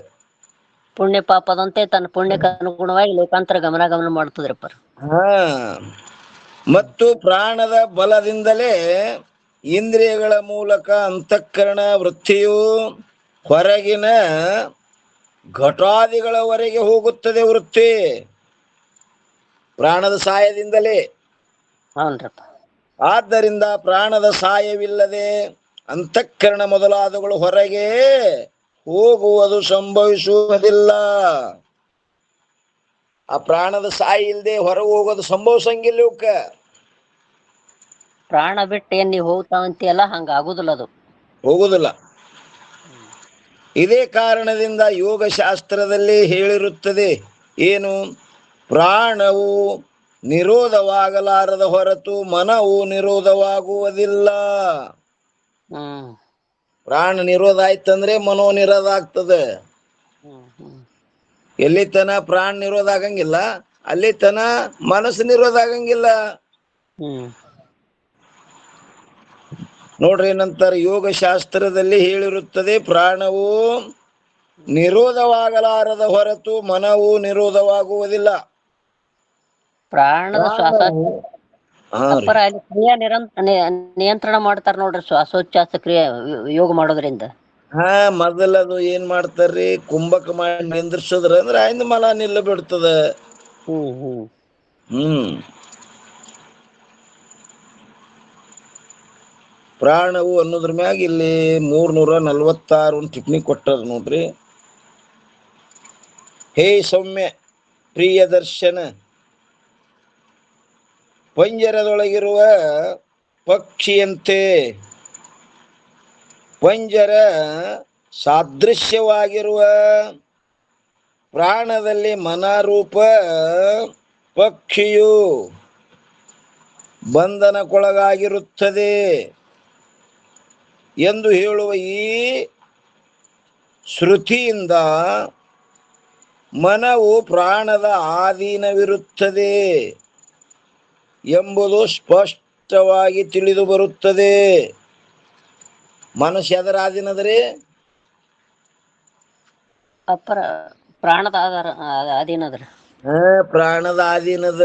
ಪುಣ್ಯ ಪಾಪದಂತೆ ತನ್ನ ಪುಣ್ಯಕ್ಕೆ ಅನುಗುಣವಾಗಿ ಲೋಕಾಂತರ ಗಮನ ಮಾಡ್ತದ್ರಪ್ಪ. ಮತ್ತು ಪ್ರಾಣದ ಬಲದಿಂದಲೇ ಇಂದ್ರಿಯಗಳ ಮೂಲಕ ಅಂತಃಕರಣ ವೃತ್ತಿಯು ಹೊರಗಿನ ಘಟಾದಿಗಳವರೆಗೆ ಹೋಗುತ್ತದೆ. ವೃತ್ತಿ ಪ್ರಾಣದ ಸಹಾಯದಿಂದಲೇ. ಆದ್ದರಿಂದ ಪ್ರಾಣದ ಸಹಾಯವಿಲ್ಲದೆ ಅಂತಃಕರಣ ಮೊದಲಾದಗಳು ಹೊರಗೆ ಹೋಗುವುದು ಸಂಭವಿಸುವುದಿಲ್ಲ. ಆ ಪ್ರಾಣದ ಸಹಾಯ ಇಲ್ಲದೆ ಹೊರಗೆ ಹೋಗೋದು ಸಂಭವಿಸಂಗಿಲ್ಲ. ಪ್ರಾಣ ಬಿಟ್ಟು ಏನ್ ನೀವು ಹೋಗ್ತಾವಂತಿಯಲ್ಲ, ಹಂಗ ಆಗುದಿಲ್ಲ, ಅದು ಹೋಗುದಿಲ್ಲ. ಇದೇ ಕಾರಣದಿಂದ ಯೋಗ ಶಾಸ್ತ್ರದಲ್ಲಿ ಹೇಳಿರುತ್ತದೆ ಏನು? ಪ್ರಾಣವು ನಿರೋಧವಾಗಲಾರದ ಹೊರತು ಮನವು ನಿರೋಧವಾಗುವುದಿಲ್ಲ. ಪ್ರಾಣ ನಿರೋಧ ಆಯ್ತಂದ್ರೆ ಮನೋ ನಿರೋಧ ಆಗ್ತದೆ. ಎಲ್ಲಿ ತನ ಪ್ರಾಣ ನಿರೋಧ ಆಗಂಗಿಲ್ಲ, ಅಲ್ಲಿ ತನ ಮನಸ್ಸು ನಿರೋಧ ಆಗಂಗಿಲ್ಲ. ನೋಡ್ರಿ ಏನಂತಾರೆ, ಯೋಗ ಶಾಸ್ತ್ರದಲ್ಲಿ ಹೇಳಿರುತ್ತದೆ ಪ್ರಾಣವು ನಿರೋಧವಾಗಲಾರದ ಹೊರತು ಮನವು ನಿರೋಧವಾಗುವುದಿಲ್ಲ. ಪ್ರಾಣದ ಕ್ರಿಯೆ ನಿಯಂತ್ರಣ ಮಾಡ್ತಾರ ನೋಡ್ರಿ, ಶ್ವಾಸೋಚ್ಛ್ವಾಸ ಕ್ರಿಯೆ ಯೋಗ ಮಾಡೋದ್ರಿಂದ. ಮೊದಲದು ಏನ್ ಮಾಡ್ತಾರ್ರಿ? ಕುಂಭಕ ಮಾಡಿ ನಿಂದ್ರಿಸೋದ್ರ ಅಂದ್ರೆ ಆಯ್ದ ಮಲ ನಿಲ್ಲ ಬಿಡ್ತದ. ಪ್ರಾಣವು ಅನ್ನೋದ್ರ ಮ್ಯಾಗ ಇಲ್ಲಿ 346 ಟಿಪ್ಪಣಿ ಕೊಟ್ಟಾರ ನೋಡ್ರಿ. ಹೇ ಸೌಮ್ಯ ಪ್ರಿಯ ದರ್ಶನ, ಪಂಜರದೊಳಗಿರುವ ಪಕ್ಷಿಯಂತೆ ಪಂಜರ ಸಾದೃಶ್ಯವಾಗಿರುವ ಪ್ರಾಣದಲ್ಲಿ ಮನರೂಪ ಪಕ್ಷಿಯು ಬಂಧನಕ್ಕೊಳಗಾಗಿರುತ್ತದೆ ಎಂದು ಹೇಳುವ ಈ ಶ್ರುತಿಯಿಂದ ಮನವು ಪ್ರಾಣದ ಆಧೀನವಿರುತ್ತದೆ ಎಂಬುದು ಸ್ಪಷ್ಟವಾಗಿ ತಿಳಿದು ಬರುತ್ತದೆ. ಮನಸ್ಸು ಎದರ ಆಧೀನದ್ರಿ? ಅಪ್ಪರ ಪ್ರಾಣದ ಅಧೀನದ್ರಿ. ಪ್ರಾಣದ ಆಧೀನದ.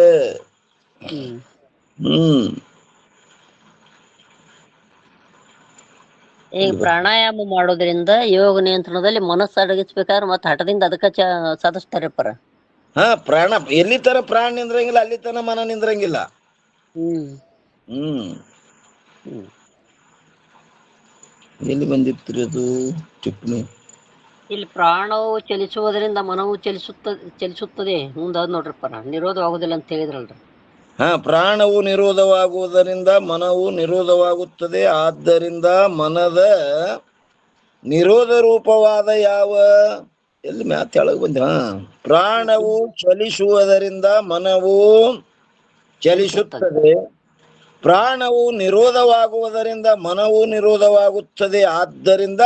ಈಗ ಪ್ರಾಣಾಯಾಮ ಮಾಡೋದ್ರಿಂದ ಯೋಗ ನಿಯಂತ್ರಣದಲ್ಲಿ ಮನಸ್ಸು ಅಡಗಿಸ್ಬೇಕಾದ್ರೆ ಮತ್ತೆ ಹಠದಿಂದ ಅದಕ್ಕ ಸಾಧಿಸ್ತಾರಪ್ಪರ. ಪ್ರಾಣ ಎಲ್ಲಿ ತರ ಪ್ರಾಣ ನಿಂದ್ರಂಗಿಲ್ಲ ಅಲ್ಲಿ ತನ ಮನ ನಿಂದ್ರಂಗಿಲ್ಲ. ಎಲ್ಲಿ ಬಂದಿತ್ರಿ ಅದು ಟಿಪ್ಪಣಿ? ಇಲ್ಲಿ ಪ್ರಾಣವು ಚಲಿಸುವುದರಿಂದ ಮನವು ಚಲಿಸುತ್ತದೆ ಮುಂದಾದ್ ನೋಡ್ರಿಪ್ಪರ, ನಿರೋಧವಾಗುದಿಲ್ಲ ಅಂತ ಹೇಳಿದ್ರಲ್ರಿ. ಪ್ರಾಣವು ನಿರೋಧವಾಗುವುದರಿಂದ ಮನವು ನಿರೋಧವಾಗುತ್ತದೆ. ಆದ್ದರಿಂದ ಮನದ ನಿರೋಧ ರೂಪವಾದ ಯಾವ ಎಲ್ಲಿ ಮ್ಯಾತೆಳಗ್ ಬಂದ ಪ್ರಾಣವು ಚಲಿಸುವುದರಿಂದ ಮನವು ಚಲಿಸುತ್ತದೆ. ಪ್ರಾಣವು ನಿರೋಧವಾಗುವುದರಿಂದ ಮನವು ನಿರೋಧವಾಗುತ್ತದೆ. ಆದ್ದರಿಂದ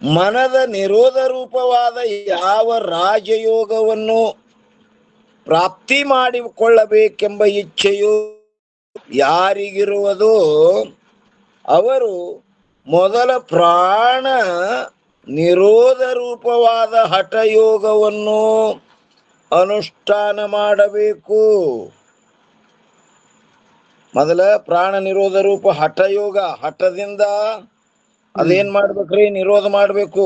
ಮನದ ನಿರೋಧ ರೂಪವಾದ ಯಾವ ರಾಜಯೋಗವನ್ನು ಪ್ರಾಪ್ತಿ ಮಾಡಿಕೊಳ್ಳಬೇಕೆಂಬ ಇಚ್ಛೆಯು ಯಾರಿಗಿರುವುದೋ ಅವರು ಮೊದಲ ಪ್ರಾಣ ನಿರೋಧ ರೂಪವಾದ ಹಠಯೋಗವನ್ನು ಅನುಷ್ಠಾನ ಮಾಡಬೇಕು. ಮೊದಲ ಪ್ರಾಣ ನಿರೋಧ ರೂಪ ಹಠಯೋಗ, ಹಠದಿಂದ ಅದೇನ್ ಮಾಡ್ಬೇಕ್ರಿ? ನಿರೋಧ ಮಾಡಬೇಕು.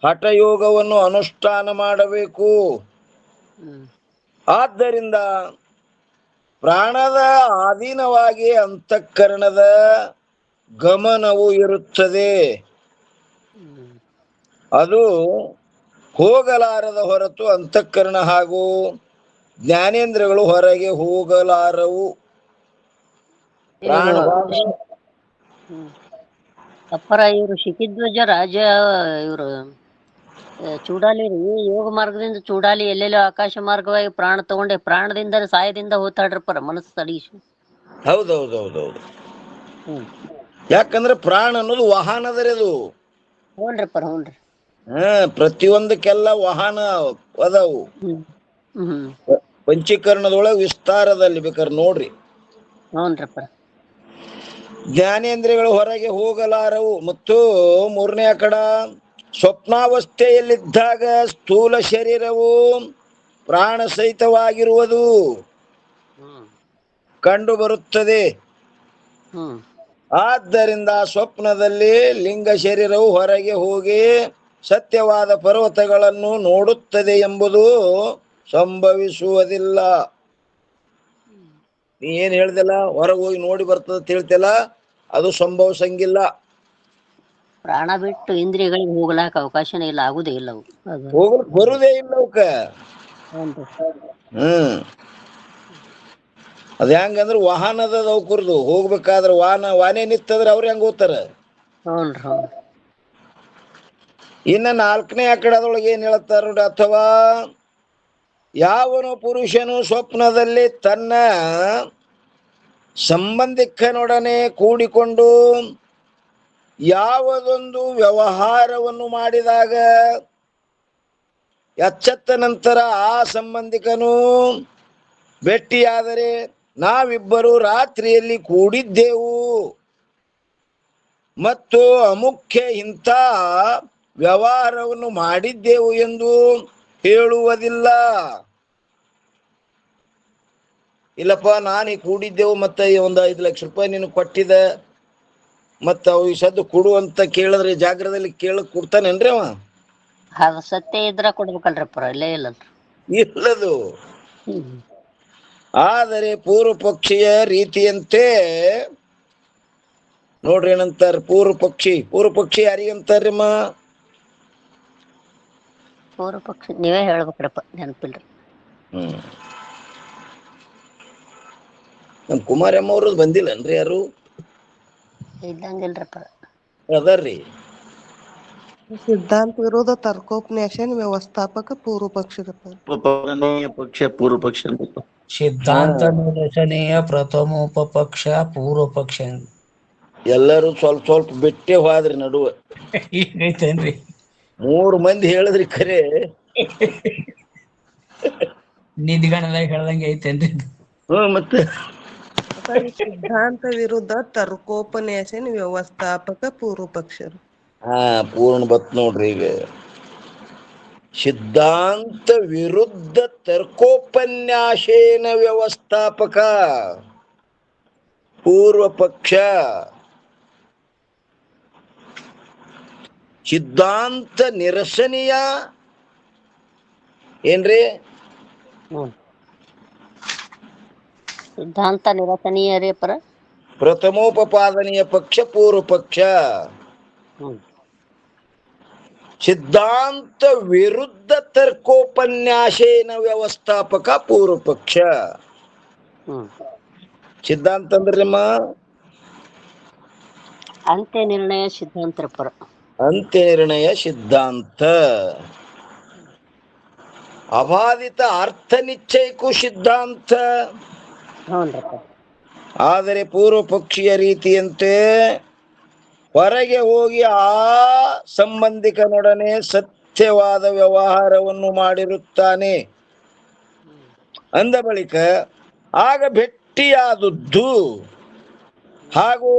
ಹಠಯೋಗವನ್ನು ಅನುಷ್ಠಾನ ಮಾಡಬೇಕು. ಆದ್ದರಿಂದ ಪ್ರಾಣದ ಅಧೀನವಾಗಿ ಅಂತಃಕರಣದ ಗಮನವು ಇರುತ್ತದೆ. ಅದು ಹೋಗಲಾರದ ಹೊರತು ಅಂತಃಕರಣ ಹಾಗೂ ಜ್ಞಾನೇಂದ್ರಗಳು ಹೊರಗೆ ಹೋಗಲಾರವು. ಅಪ್ಪರ ಇವರು ಶಿಖಿಧ್ವಜ ರಾಜ ಇವರು ಚೂಡಾಲಿ ಯೋಗ ಮಾರ್ಗದಿಂದ ಚೂಡಾಲಿ ಎಲ್ಲೆಲ್ಲೋ ಆಕಾಶ ಮಾರ್ಗವಾಗಿ ಪ್ರಾಣ ತಗೊಂಡೆ ಪ್ರಾಣದಿಂದ ಸಾಯದಿಂದ ಹೋತಾಡ್ರಪ್ಪರ ಮನಸ್ಸು ಅಡಗಿಸಿ. ಹೌದೌದೌದೌದು. ಯಾಕಂದ್ರೆ ಪ್ರಾಣ ಅನ್ನೋದು ವಾಹನದರಿ ಅದು. ಹ್ಞೂನ್ರಿಪ್ಪರ ಹ್ಞೂನ್ರಿ. ಪ್ರತಿಯೊಂದಕ್ಕೆಲ್ಲ ವಾಹನ ಅದಾವು. ಪಂಚೀಕರಣದೊಳಗೆ ವಿಸ್ತಾರದಲ್ಲಿ ಬೇಕಾದ್ರೆ ನೋಡ್ರಿ. ಹ್ಞೂನ್ರಿಪ್ಪರ. ಜ್ಞಾನೇಂದ್ರಿಯಗಳು ಹೊರಗೆ ಹೋಗಲಾರವು. ಮತ್ತು ಮೂರನೇ ಕಡ ಸ್ವಪ್ನಾವಸ್ಥೆಯಲ್ಲಿದ್ದಾಗ ಸ್ಥೂಲ ಶರೀರವು ಪ್ರಾಣ ಸಹಿತವಾಗಿರುವುದು ಕಂಡು ಬರುತ್ತದೆ. ಆದ್ದರಿಂದ ಸ್ವಪ್ನದಲ್ಲಿ ಲಿಂಗ ಶರೀರವು ಹೊರಗೆ ಹೋಗಿ ಸತ್ಯವಾದ ಪರ್ವತಗಳನ್ನು ನೋಡುತ್ತದೆ ಎಂಬುದು ಸಂಭವಿಸುವುದಿಲ್ಲ. ನೀ ಏನ್ ಹೇಳ್ದಲ್ಲ, ಹೊರಗೆ ಹೋಗಿ ನೋಡಿ ಬರ್ತದ ಹೇಳ್ತಿಲ್ಲ, ಅದು ಸಂಭವಿಸಂಗಿಲ್ಲ. ಪ್ರಾಣ ಬಿಟ್ಟು ಇಂದ್ರಿಯಗಳಿಗೆ ಹೋಗ್ಲಾಕ ಅವಕಾಶನೇ ಇಲ್ಲ, ಆಗುದೇ ಇಲ್ಲ. ಹೋಗ್ಲಿಕ್ ಬರುದೇ ಇಲ್ಲ ಅವಕ್ಕ. ಅದ ಹೆಂಗಂದ್ರ ವಾಹನದ ಅವಕರ್ದು ಹೋಗ್ಬೇಕಾದ್ರ ವಾನೇ ನಿತ್ತಂದ್ರ ಅವ್ರ ಹೆಂಗ ಹೋಗ್ತಾರ. ಇನ್ನ ನಾಲ್ಕನೇ ಅಕಡದೊಳಗೆ ಏನ್ ಹೇಳ್ತಾರ ನೋಡಿ, ಅಥವಾ ಯಾವನು ಪುರುಷನು ಸ್ವಪ್ನದಲ್ಲಿ ತನ್ನ ಸಂಬಂಧಿಕನೊಡನೆ ಕೂಡಿಕೊಂಡು ಯಾವುದೊಂದು ವ್ಯವಹಾರವನ್ನು ಮಾಡಿದಾಗ ಎಚ್ಚತ್ತ ನಂತರ ಆ ಸಂಬಂಧಿಕನು ಭೇಟಿಯಾದರೆ ನಾವಿಬ್ಬರು ರಾತ್ರಿಯಲ್ಲಿ ಕೂಡಿದ್ದೆವು ಮತ್ತು ಅಮುಖ್ಯ ಇಂಥ ವ್ಯವಹಾರವನ್ನು ಮಾಡಿದ್ದೆವು ಎಂದು ಹೇಳುವುದಿಲ್ಲ. ಇಲ್ಲಪ್ಪ ನಾನು ಈ ಕೂಡಿದ್ದೆವು ಮತ್ತೆ ಒಂದು 5 ಲಕ್ಷ ರೂಪಾಯಿ ನೀನು ಕೊಟ್ಟಿದ್ದ ಮತ್ತ ಅವು ಈ ಸದ್ದು ಕೊಡು ಅಂತ ಕೇಳಿದ್ರೆ ಜಾಗ್ರದಲ್ಲಿ ಕೊಡ್ತಾನೇನ್ರಿ ಅವ? ಸತ್ಯ ಇದ್ರ ಕೊಡ್ಬೇಕಲ್ರಪ್ಪ, ಇಲ್ಲೇ ಇಲ್ಲ ಇಲ್ಲದು. ಆದರೆ ಪೂರ್ವ ಪಕ್ಷಿಯ ರೀತಿಯಂತೆ ನೋಡ್ರಿ ಏನಂತಾರ ಪೂರ್ವ ಪಕ್ಷಿ ಯಾರಿಗಂತಾರಮ್ಮ? ಪೂರ್ವ ಪಕ್ಷಿ ನೀವೇ ಹೇಳ್ಬೇಕ್ರಪ್ಪ, ನೆನಪಿಲ್ರಿ. ನಮ್ ಕುಮಾರಮ್ಮ ಅವ್ರದ್ದು ಬಂದಿಲ್ಲನ್ರಿ ಯಾರು? ಇದ್ದಂಗಿಲ್ರಪ್ಪ. ಅದರ್ರಿ सिद्धांत विरोध तर्कोपन्यासन व्यवस्थापक पूर्व पक्ष पूर्व पक्ष ಸಿದ್ಧಾಂತ ನಿರಸನೆಯ ಪ್ರಥಮೋಪಪಕ್ಷ ಪೂರ್ವ ಪಕ್ಷ. ಎಲ್ಲರೂ ಸ್ವಲ್ಪ ಸ್ವಲ್ಪ ಬಿಟ್ಟೆ ಹೋದ್ರಿ ನಡುವ. ಈಗೈತೇನ್ರಿ? 3 ಮಂದಿ ಹೇಳಿದ್ರಿ ಖರೆ ನಿಧಿಗಣದಾಗ ಹೇಳ್ದಂಗೆ ಐತೇನ್ರಿ? ಮತ್ತೆ आता हे सिद्धांत विरुद्ध तर्कोपन्यासन व्यवस्थापक पूर्व पक्षರು. ಪೂರ್ಣ ಬತ್ ನೋಡ್ರಿ ಈಗ. ಸಿದ್ಧಾಂತ ವಿರುದ್ಧ ತರ್ಕೋಪನ್ಯಾಸೇನ ವ್ಯವಸ್ಥಾಪಕ ಪೂರ್ವ ಪಕ್ಷ. ಸಿದ್ಧಾಂತ ನಿರಸನೆಯ ಏನ್ರಿ? ಸಿದ್ಧಾಂತ ನಿರಸನೀಯ ರೀ ಪರ. ಪ್ರಥಮೋಪಪಾದನೆಯ ಪಕ್ಷ ಪೂರ್ವ ಪಕ್ಷ. ಸಿದ್ಧಾಂತ ವಿರುದ್ಧ ತರ್ಕೋಪನ್ಯಾಸೇನ ವ್ಯವಸ್ಥಾಪಕ ಪೂರ್ವ ಪಕ್ಷ. ಸಿದ್ಧಾಂತ ಅಂದ್ರಮ್ಮ ಅಂತ್ಯ ನಿರ್ಣಯ ಸಿದ್ಧಾಂತ ಪರ. ಅಂತ್ಯ ನಿರ್ಣಯ ಸಿದ್ಧಾಂತ. ಅಬಾಧಿತ ಅರ್ಥ ನಿಶ್ಚಯಕ್ಕೂ ಸಿದ್ಧಾಂತ. ಆದರೆ ಪೂರ್ವ ಪಕ್ಷೀಯ ರೀತಿಯಂತೆ ಹೊರಗೆ ಹೋಗಿ ಆ ಸಂಬಂಧಿಕನೊಡನೆ ಸತ್ಯವಾದ ವ್ಯವಹಾರವನ್ನು ಮಾಡಿರುತ್ತಾನೆ. ಅಂದ ಬಳಿಕ ಆಗ ಭೆಟ್ಟಿಯಾದದ್ದು ಹಾಗೂ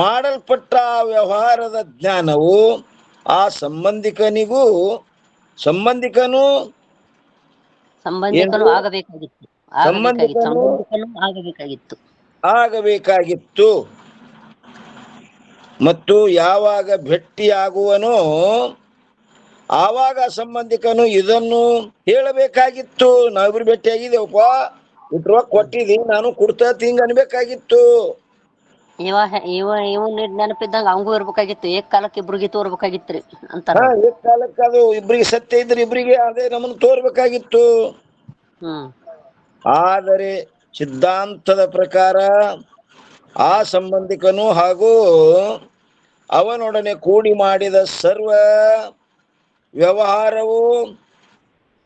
ಮಾಡಲ್ಪಟ್ಟ ಆ ವ್ಯವಹಾರದ ಜ್ಞಾನವು ಆ ಸಂಬಂಧಿಕನು ಆಗಬೇಕಾಗಿತ್ತು. ಮತ್ತು ಯಾವಾಗ ಭೆಟ್ಟಿಯಾಗುವನೋ ಆವಾಗ ಸಂಬಂಧಿಕನು ಇದನ್ನು ಹೇಳಬೇಕಾಗಿತ್ತು. ನಾವಿಬ್ರು ಭೇಟಿಯಾಗಿದ್ದೇವಪ್ಪ, ಇಟ್ರುವ ಕೊಟ್ಟಿದ್ದೀನಿ, ನಾನು ಕೊಡ್ತಾ ಹಿಂಗ ಅನ್ಬೇಕಾಗಿತ್ತು. ನೆನಪಿದ್ದಂಗ ಅವಂಗೂ ಇರ್ಬೇಕಾಗಿತ್ತು. ಏಕ್ ಕಾಲಕ್ಕೆ ಇಬ್ರಿಗೆ ತೋರ್ಬೇಕಾಗಿತ್ರಿ ಅಂತ. ಏಕ್ ಕಾಲಕ್ಕೆ ಅದು ಇಬ್ರಿಗೆ ಸತ್ಯ ಇದ್ರೆ ಇಬ್ರಿಗೆ ಅದೇ ನಮ್ಮನ್ನು ತೋರ್ಬೇಕಾಗಿತ್ತು. ಆದರೆ ಸಿದ್ಧಾಂತದ ಪ್ರಕಾರ ಆ ಸಂಬಂಧಿಕನು ಹಾಗೂ ಅವನೊಡನೆ ಕೂಡಿ ಮಾಡಿದ ಸರ್ವ ವ್ಯವಹಾರವು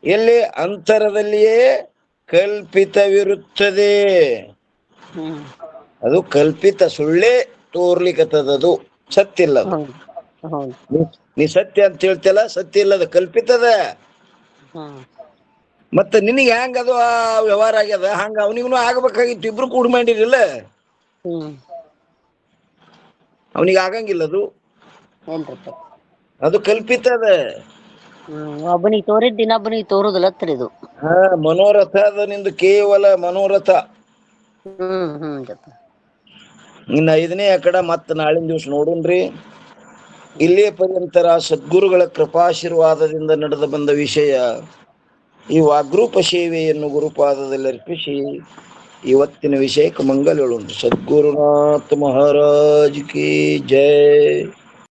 ಎಲ್ಲಿ ಅಂತರದಲ್ಲಿಯೇ ಕಲ್ಪಿತವಿರುತ್ತದೆ. ಅದು ಕಲ್ಪಿತ, ಸುಳ್ಳೇ ತೋರ್ಲಿಕ್ಕತ್ತದದು, ಸತ್ಯ ಇಲ್ಲ. ನೀ ಸತ್ಯ ಅಂತ ಹೇಳ್ತಿಲ್ಲ, ಸತ್ಯ ಇಲ್ಲದ ಕಲ್ಪಿತದ. ಮತ್ತೆ ನಿನಗೆ ಹೆಂಗ ಅದು ಆ ವ್ಯವಹಾರ ಆಗ್ಯದ, ಹಂಗ ಅವನಿಗೂ ಆಗ್ಬೇಕಾಗಿತ್ತು. ಇಬ್ರು ಕೂಡಿ ಮಾಡಿರಿಲ್ಲ, ಅವನಿಗೆ ಆಗಂಗಿಲ್ಲ. ಅದು ಕಲ್ಪಿತದ. ಒಬ್ಬನಿಗೆ ತೋರಿದ್ದು ಇನ್ನೊಬ್ಬನಿಗೆ ತೋರುದಿಲ್ಲತ್ರಿ ಇದು. ಮನೋರಥ ಅದು ನಿಂದು, ಕೇವಲ ಮನೋರಥ. ಇನ್ನು 5ನೇ ಅಕಡ ಮತ್ತ ನಾಳಿನ ದಿವ್ಸ ನೋಡುನ್ರಿ. ಇಲ್ಲೇ ಪರ್ಯಂತರ ಸದ್ಗುರುಗಳ ಕೃಪಾಶೀರ್ವಾದದಿಂದ ನಡೆದು ಬಂದ ವಿಷಯ ಈ ವಾಗ್ರೂಪ ಸೇವೆಯನ್ನು ಗುರುಪಾದದಲ್ಲಿ ಅರ್ಪಿಸಿ ಇವತ್ತಿನ ವಿಷಯಕ್ಕೆ ಮಂಗಲ ಹೇಳುಂಟು. ಸದ್ಗುರುನಾಥ ಮಹಾರಾಜ್ ಕಿ ಜೈ.